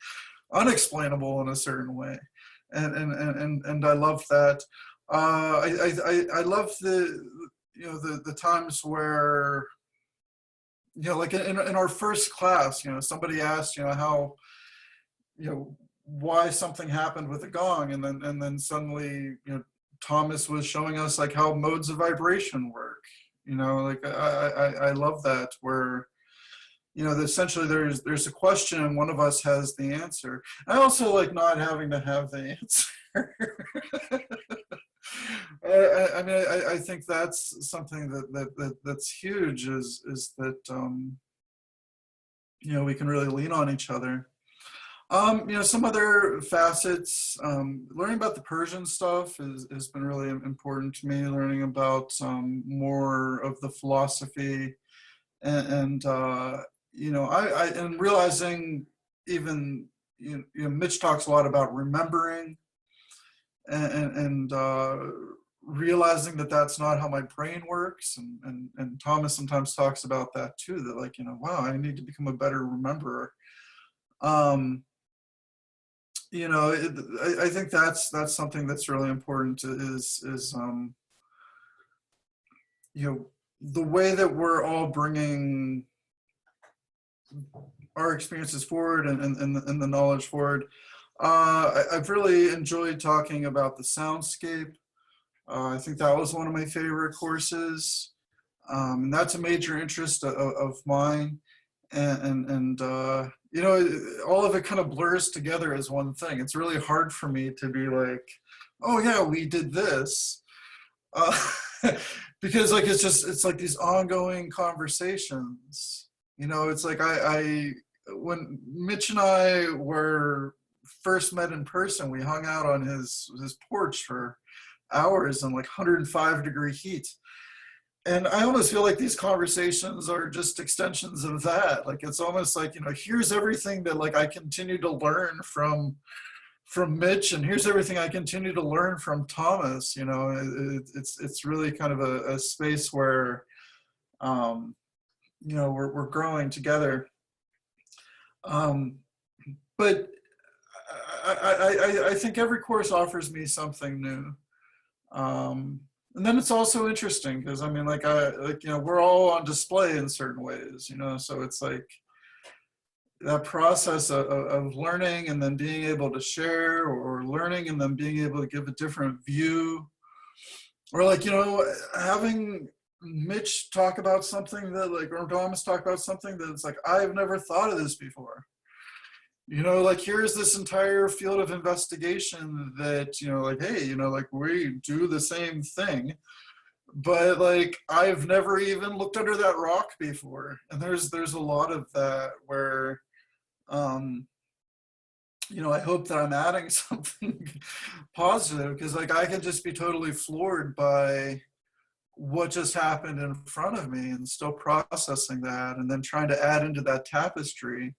unexplainable in a certain way. and I love that. I love the times where, like in our first class, somebody asked, how, why something happened with the gong, and then suddenly, Thomas was showing us like how modes of vibration work. Like I love that, where, essentially there's a question and one of us has the answer. I also like not having to have the answer. I think that's something that's huge, is that we can really lean on each other. Some other facets, learning about the Persian stuff has been really important to me, learning about more of the philosophy, and realizing, even, Mitch talks a lot about remembering, and realizing that that's not how my brain works, and Thomas sometimes talks about that too, that like, wow, I need to become a better rememberer. I think that's something that's really important, is the way that we're all bringing our experiences forward, and the knowledge forward. I've really enjoyed talking about the soundscape. I think that was one of my favorite courses, and that's a major interest of mine. And all of it kind of blurs together as one thing. It's really hard for me to be like, oh yeah, we did this, because like it's like these ongoing conversations. It's like when Mitch and I were first met in person, we hung out on his porch for hours in like 105-degree heat. And I almost feel like these conversations are just extensions of that. Like, it's almost like, here's everything that like I continue to learn from Mitch, and here's everything I continue to learn from Thomas. It's really kind of a space where, we're growing together. But I think every course offers me something new. And then it's also interesting because we're all on display in certain ways, so it's like that process of learning and then being able to share, or learning and then being able to give a different view, or like, having Mitch talk about something that like, or Thomas talk about something that's like, I've never thought of this before. Like, here's this entire field of investigation that, like, hey, like we do the same thing, but like, I've never even looked under that rock before. And there's a lot of that where, I hope that I'm adding something positive, because like, I can just be totally floored by what just happened in front of me, and still processing that, and then trying to add into that tapestry.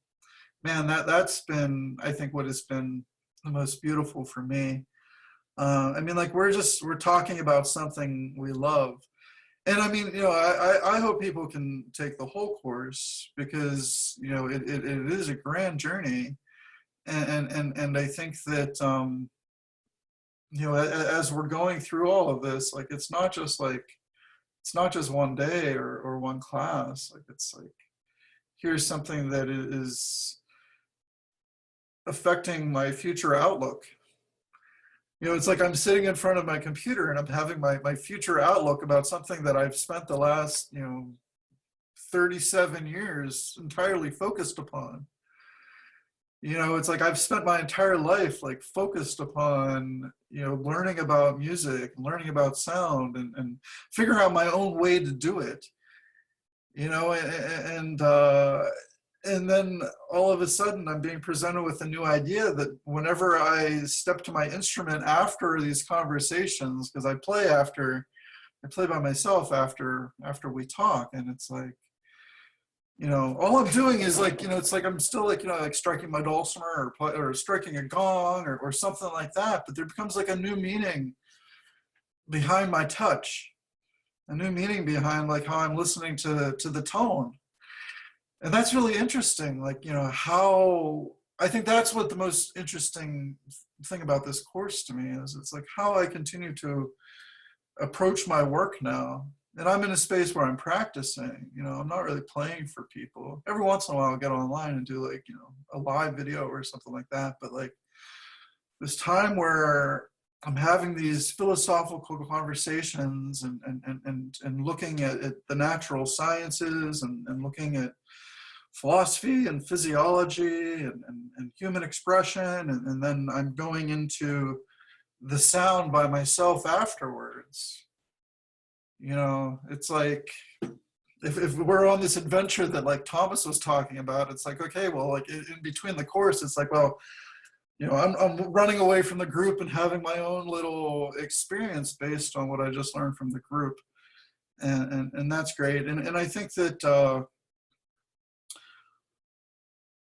Man, that's been, I think, what has been the most beautiful for me. Like, we're talking about something we love. And I hope people can take the whole course, because, it is a grand journey. And I think that, as we're going through all of this, like, it's not just one day or one class. Like, it's like, here's something that is affecting my future outlook. It's like I'm sitting in front of my computer and I'm having my future outlook about something that I've spent the last 37 years entirely focused upon. It's like I've spent my entire life like focused upon learning about music, learning about sound, and figuring out my own way to do it. And then all of a sudden I'm being presented with a new idea that whenever I step to my instrument after these conversations, because I play by myself after we talk, and it's like, all I'm doing is like, it's like I'm still like, like striking my dulcimer or striking a gong or something like that, but there becomes like a new meaning behind my touch, a new meaning behind like how I'm listening to the tone. And that's really interesting. Like, how, I think that's what the most interesting thing about this course to me is it's like how I continue to approach my work now. And I'm in a space where I'm practicing, you know, I'm not really playing for people. Every once in a while I'll get online and do like, you know, a live video or something like that. But like this time where I'm having these philosophical conversations and looking at the natural sciences and looking at philosophy and physiology and human expression. And then I'm going into the sound by myself afterwards. You know, it's like, if we're on this adventure that like Thomas was talking about, it's like, okay, well, like in between the course, it's like, well, you know, I'm running away from the group and having my own little experience based on what I just learned from the group. And that's great. And I think that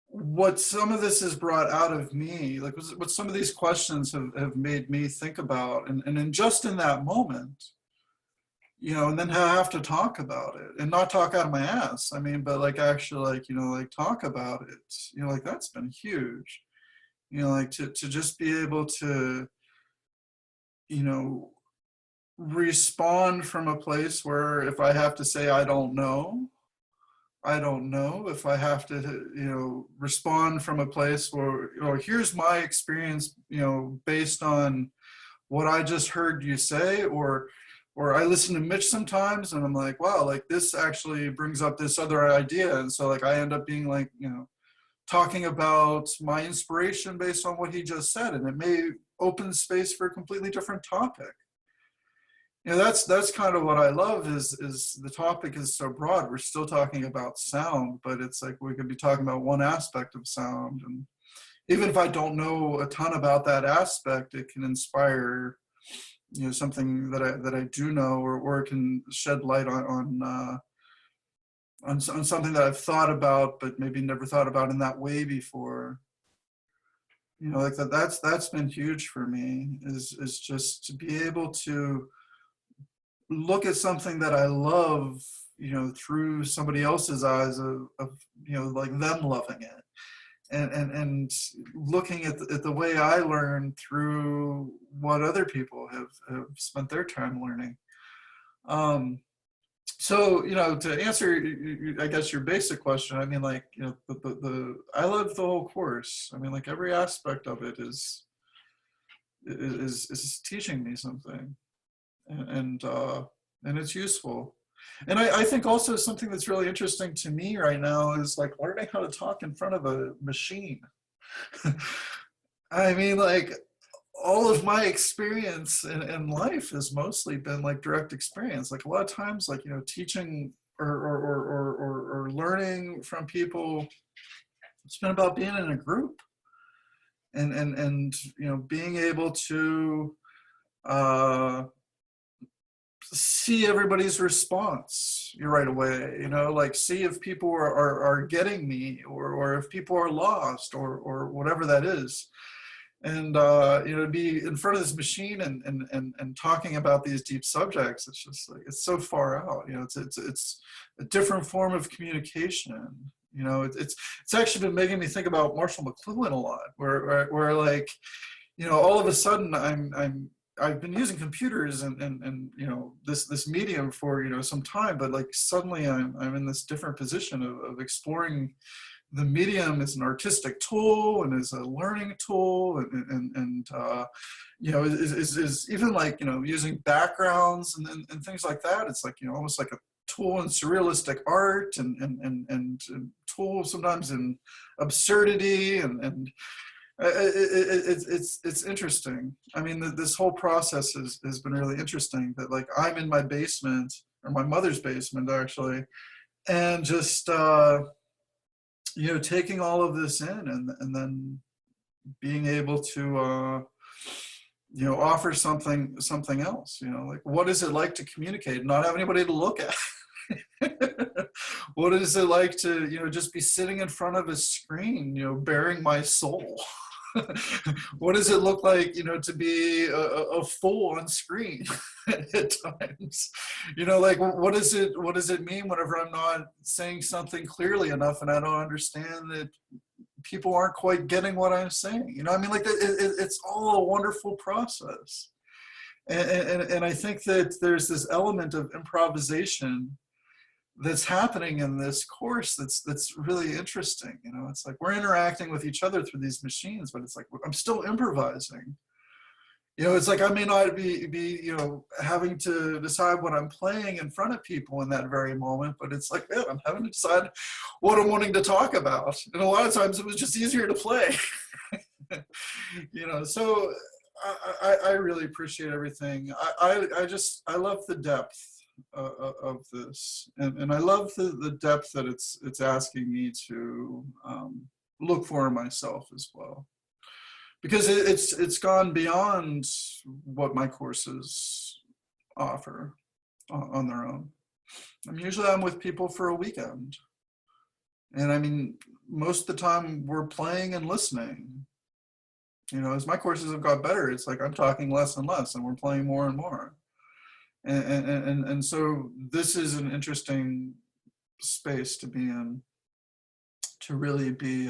what some of this has brought out of me, like what some of these questions have made me think about, and just in that moment, you know, and then have to talk about it and not talk out of my ass. I mean, but like actually like, you know, like talk about it, you know, like that's been huge, you know, like to just be able to, you know, respond from a place where if I have to say, I don't know, if I have to, you know, respond from a place where, you know, here's my experience, you know, based on what I just heard you say, or I listen to Mitch sometimes and I'm like, wow, like this actually brings up this other idea. And so like, I end up being like, you know, talking about my inspiration based on what he just said. And it may open space for a completely different topic. You know, that's kind of what I love is the topic is so broad. We're still talking about sound, but it's like we could be talking about one aspect of sound. And even if I don't know a ton about that aspect, it can inspire, you know, something that I do know, or it can shed light on something that I've thought about, but maybe never thought about in that way before. You know, like that's been huge for me is just to be able to look at something that I love, you know, through somebody else's eyes of you know, like them loving it. And looking at the way I learn through what other people have spent their time learning. So, you know, to answer, I guess, your basic question, I mean, like, you know, I love the whole course. I mean, like every aspect of it is teaching me something, and it's useful. And I think also something that's really interesting to me right now is like learning how to talk in front of a machine. I mean, like all of my experience in life has mostly been like direct experience. Like a lot of times, like, you know, teaching or learning from people, it's been about being in a group and you know, being able to see everybody's response right away, you know, like see if people are getting me, or if people are lost, or whatever that is. And you know, to be in front of this machine and talking about these deep subjects, it's just like, it's so far out, you know, it's a different form of communication. You know, it's actually been making me think about Marshall McLuhan a lot, where like, you know, all of a sudden I've been using computers and you know, this medium for, you know, some time, but like suddenly I'm in this different position of exploring the medium as an artistic tool and as a learning tool, and you know, is even like, you know, using backgrounds and things like that. It's like, you know, almost like a tool in surrealistic art and tool sometimes in absurdity and it's interesting. I mean, this whole process has been really interesting. That like I'm in my basement, or my mother's basement actually, and just you know, taking all of this in and then being able to you know, offer something else. You know, like what is it like to communicate and not have anybody to look at? What is it like to, you know, just be sitting in front of a screen, you know, bearing my soul? What does it look like, you know, to be a fool on screen at times? You know, like what does it mean whenever I'm not saying something clearly enough and I don't understand it people aren't quite getting what I'm saying. You know, I mean, like it's all a wonderful process. And I think that there's this element of improvisation that's happening in this course that's really interesting. You know, it's like we're interacting with each other through these machines, but it's like I'm still improvising. You know, it's like I may not be you know, having to decide what I'm playing in front of people in that very moment, but it's like, man, I'm having to decide what I'm wanting to talk about. And a lot of times it was just easier to play. You know, so I really appreciate everything. I love the depth of this, and I love the depth that it's asking me to look for myself as well, because it's gone beyond what my courses offer on their own. I'm with people for a weekend, and I mean, most of the time we're playing and listening. You know, as my courses have got better, it's like I'm talking less and less, and we're playing more and more. And so this is an interesting space to be in, to really be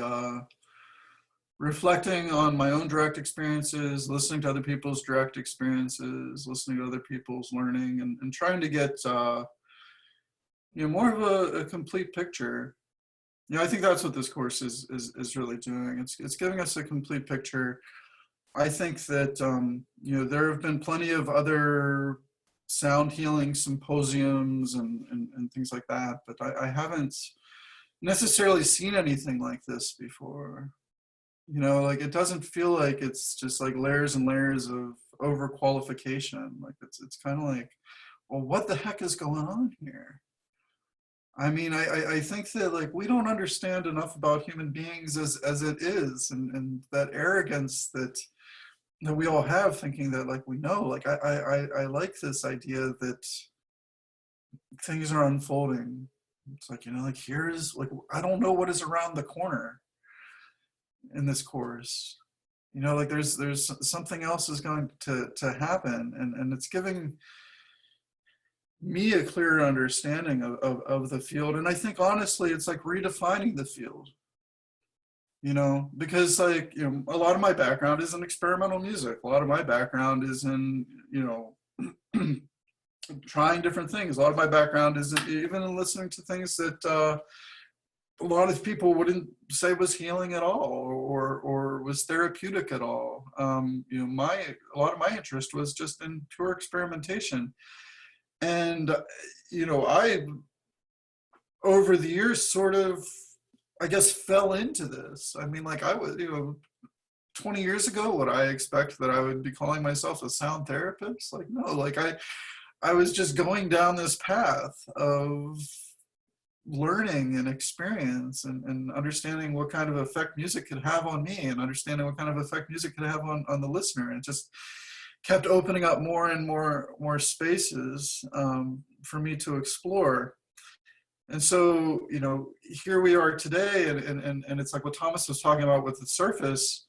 reflecting on my own direct experiences, listening to other people's direct experiences, listening to other people's learning, and trying to get you know, more of a complete picture. You know, I think that's what this course is really doing. It's giving us a complete picture. I think that you know, there have been plenty of other sound healing symposiums and things like that, but I haven't necessarily seen anything like this before. You know, like it doesn't feel like it's just like layers and layers of overqualification. Like it's kind of like, well, what the heck is going on here? I mean, I think that like we don't understand enough about human beings as it is, and that arrogance that we all have, thinking that like we know. Like I like this idea that things are unfolding. It's like, you know, like here's like, I don't know what is around the corner in this course. You know, like there's something else is going to happen, and it's giving me a clearer understanding of the field. And I think honestly it's like redefining the field, you know, because like, you know, a lot of my background is in experimental music, a lot of my background is in, you know, trying different things, a lot of my background is even in listening to things that a lot of people wouldn't say was healing at all, or was therapeutic at all. You know, a lot of my interest was just in pure experimentation. And, you know, I, over the years, sort of, I guess, fell into this. I mean, like I was, you know, 20 years ago, would I expect that I would be calling myself a sound therapist? Like, no, like I was just going down this path of learning and experience and understanding what kind of effect music could have on me, and understanding what kind of effect music could have on the listener. And it just kept opening up more and more spaces for me to explore. And so, you know, here we are today, and it's like what Thomas was talking about with the surface.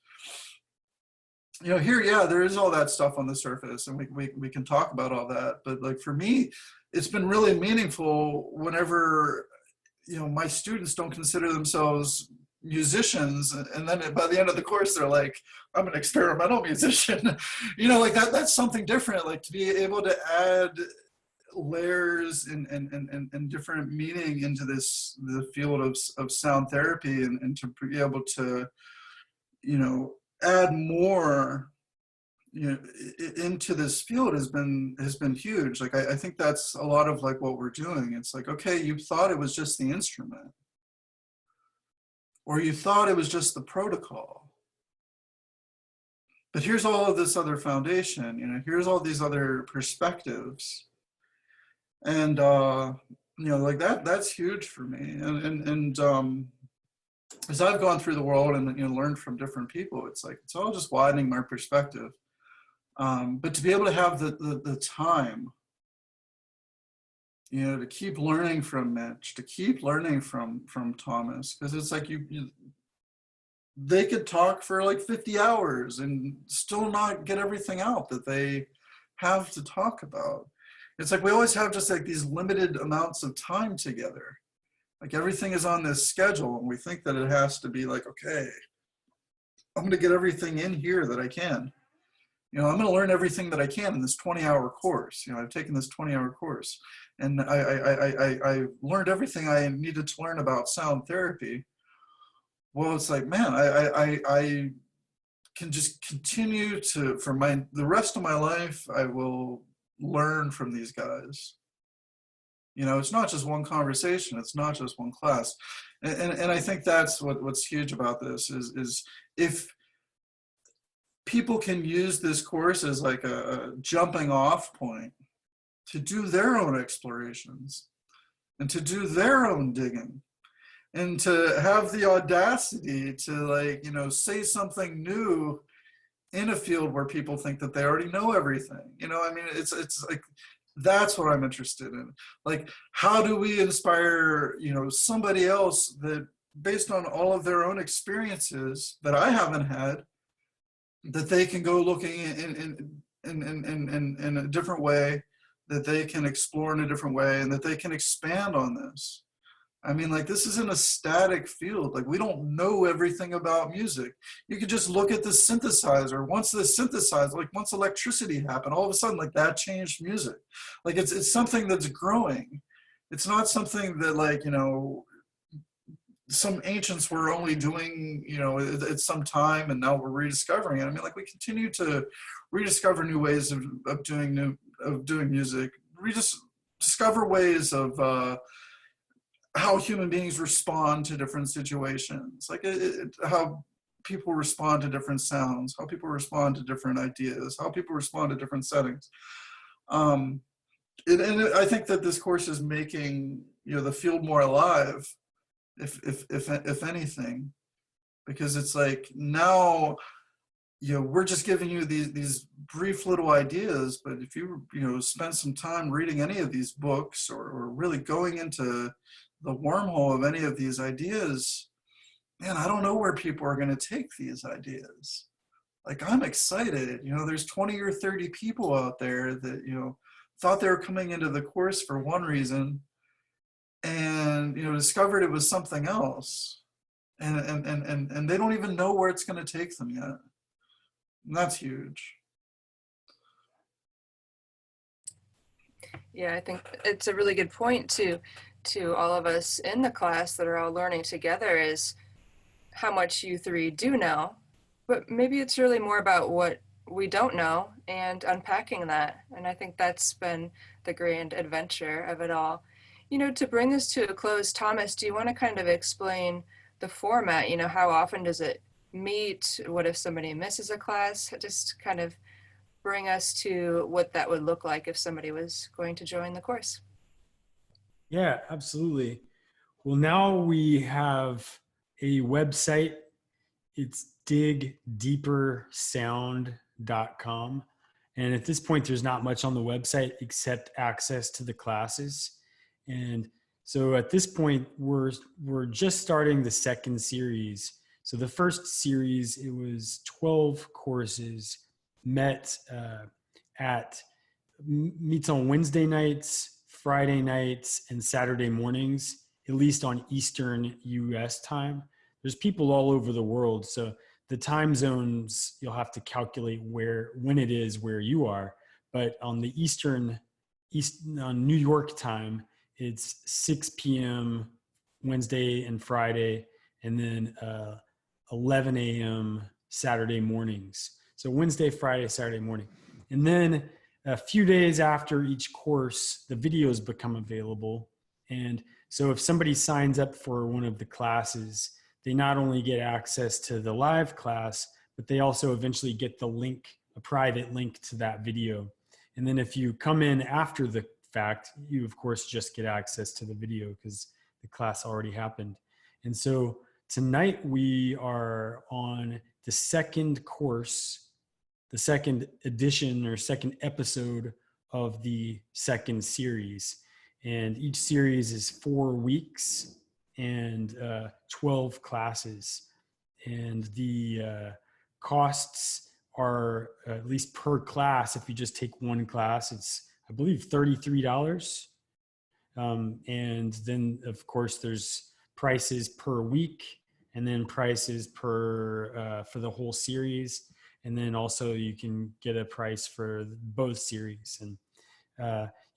You know, here, yeah, there is all that stuff on the surface, and we can talk about all that. But like for me, it's been really meaningful whenever, you know, my students don't consider themselves musicians, and then by the end of the course they're like, I'm an experimental musician. You know, like that's something different, like to be able to add layers and different meaning into the field of sound therapy, and to be able to, you know, add more, you know, into this field has been huge. Like I think that's a lot of like what we're doing. It's like, okay, you thought it was just the instrument, or you thought it was just the protocol, but here's all of this other foundation, you know, here's all these other perspectives. And you know, like that's huge for me. And as I've gone through the world and, you know, learned from different people, it's like it's all just widening my perspective. But to be able to have the time, you know, to keep learning from Mitch, to keep learning from Thomas, because it's like they could talk for like 50 hours and still not get everything out that they have to talk about. It's like we always have just like these limited amounts of time together. Like everything is on this schedule, and we think that it has to be like, okay, I'm going to get everything in here that I can. I'm going to learn everything that I can in this 20-hour course. I've taken this 20-hour course, and I learned everything I needed to learn about sound therapy. Well, it's like, man, I can just continue to, for the rest of my life, I will learn from these guys. It's not just one conversation, it's not just one class. And I think that's what's huge about this is if people can use this course as like a jumping off point to do their own explorations and to do their own digging and to have the audacity to say something new in a field where people think that they already know everything. It's like, that's what I'm interested in. Like, how do we inspire, somebody else that based on all of their own experiences that I haven't had, that they can go looking in a different way, that they can explore in a different way, and that they can expand on this. This isn't a static field. Like, we don't know everything about music. You could just look at the synthesizer. Once once electricity happened, all of a sudden, that changed music. Like, it's something that's growing. It's not something that, some ancients were only doing, at some time, and now we're rediscovering it. We continue to rediscover new ways of doing music, discover ways of, how human beings respond to different situations, how people respond to different sounds, how people respond to different ideas, how people respond to different settings. And I think that this course is making the field more alive, if anything, because it's like now we're just giving you these brief little ideas, but if you spend some time reading any of these books or really going into the wormhole of any of these ideas, man, I don't know where people are going to take these ideas. Like, I'm excited. There's 20 or 30 people out there that, thought they were coming into the course for one reason and, discovered it was something else. And they don't even know where it's going to take them yet. And that's huge. Yeah, I think it's a really good point to all of us in the class that are all learning together is how much you three do know, but maybe it's really more about what we don't know and unpacking that. And I think that's been the grand adventure of it all. To bring this to a close, Thomas, do you want to kind of explain the format? How often does it meet? What if somebody misses a class? Just kind of bring us to what that would look like if somebody was going to join the course. Yeah, absolutely. Well, now we have a website. It's digdeepersound.com. And at this point, there's not much on the website except access to the classes. And so at this point, we're just starting the second series. So the first series, it was 12 courses meets on Wednesday nights, Friday nights, and Saturday mornings, at least on Eastern US time. There's people all over the world, so the time zones, you'll have to calculate when it is where you are. But on the on New York time, it's 6 p.m. Wednesday and Friday, and then 11 a.m. Saturday mornings. So Wednesday, Friday, Saturday morning. And then a few days after each course, the videos become available. And so if somebody signs up for one of the classes, they not only get access to the live class, but they also eventually get the link, a private link to that video. And then if you come in after the fact, you of course just get access to the video because the class already happened. And so tonight we are on the second course, the second edition or second episode of the second series. And each series is 4 weeks and 12 classes. And the costs are, at least per class, if you just take one class, it's, I believe, $33. And then of course there's prices per week, and then prices per for the whole series. And then also you can get a price for both series. And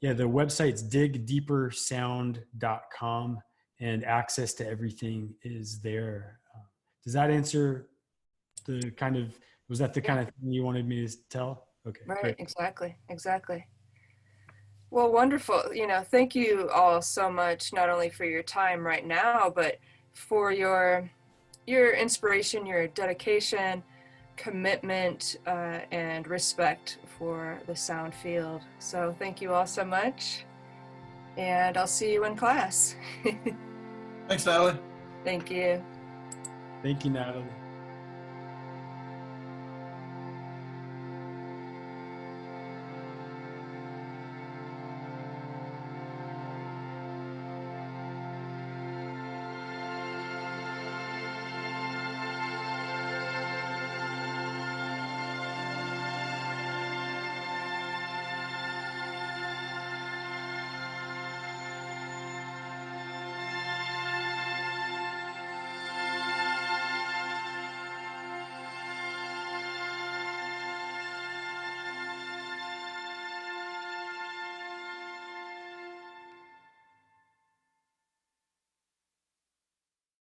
yeah, the website's digdeepersound.com, and access to everything is there. Does that answer the kind of, was that the kind of thing you wanted me to tell? Okay, Right, great. exactly. Well, wonderful. Thank you all so much, not only for your time right now, but for your inspiration, your dedication, commitment, and respect for the sound field. So thank you all so much, and I'll see you in class. Thanks, Natalie. Thank you. Thank you, Natalie.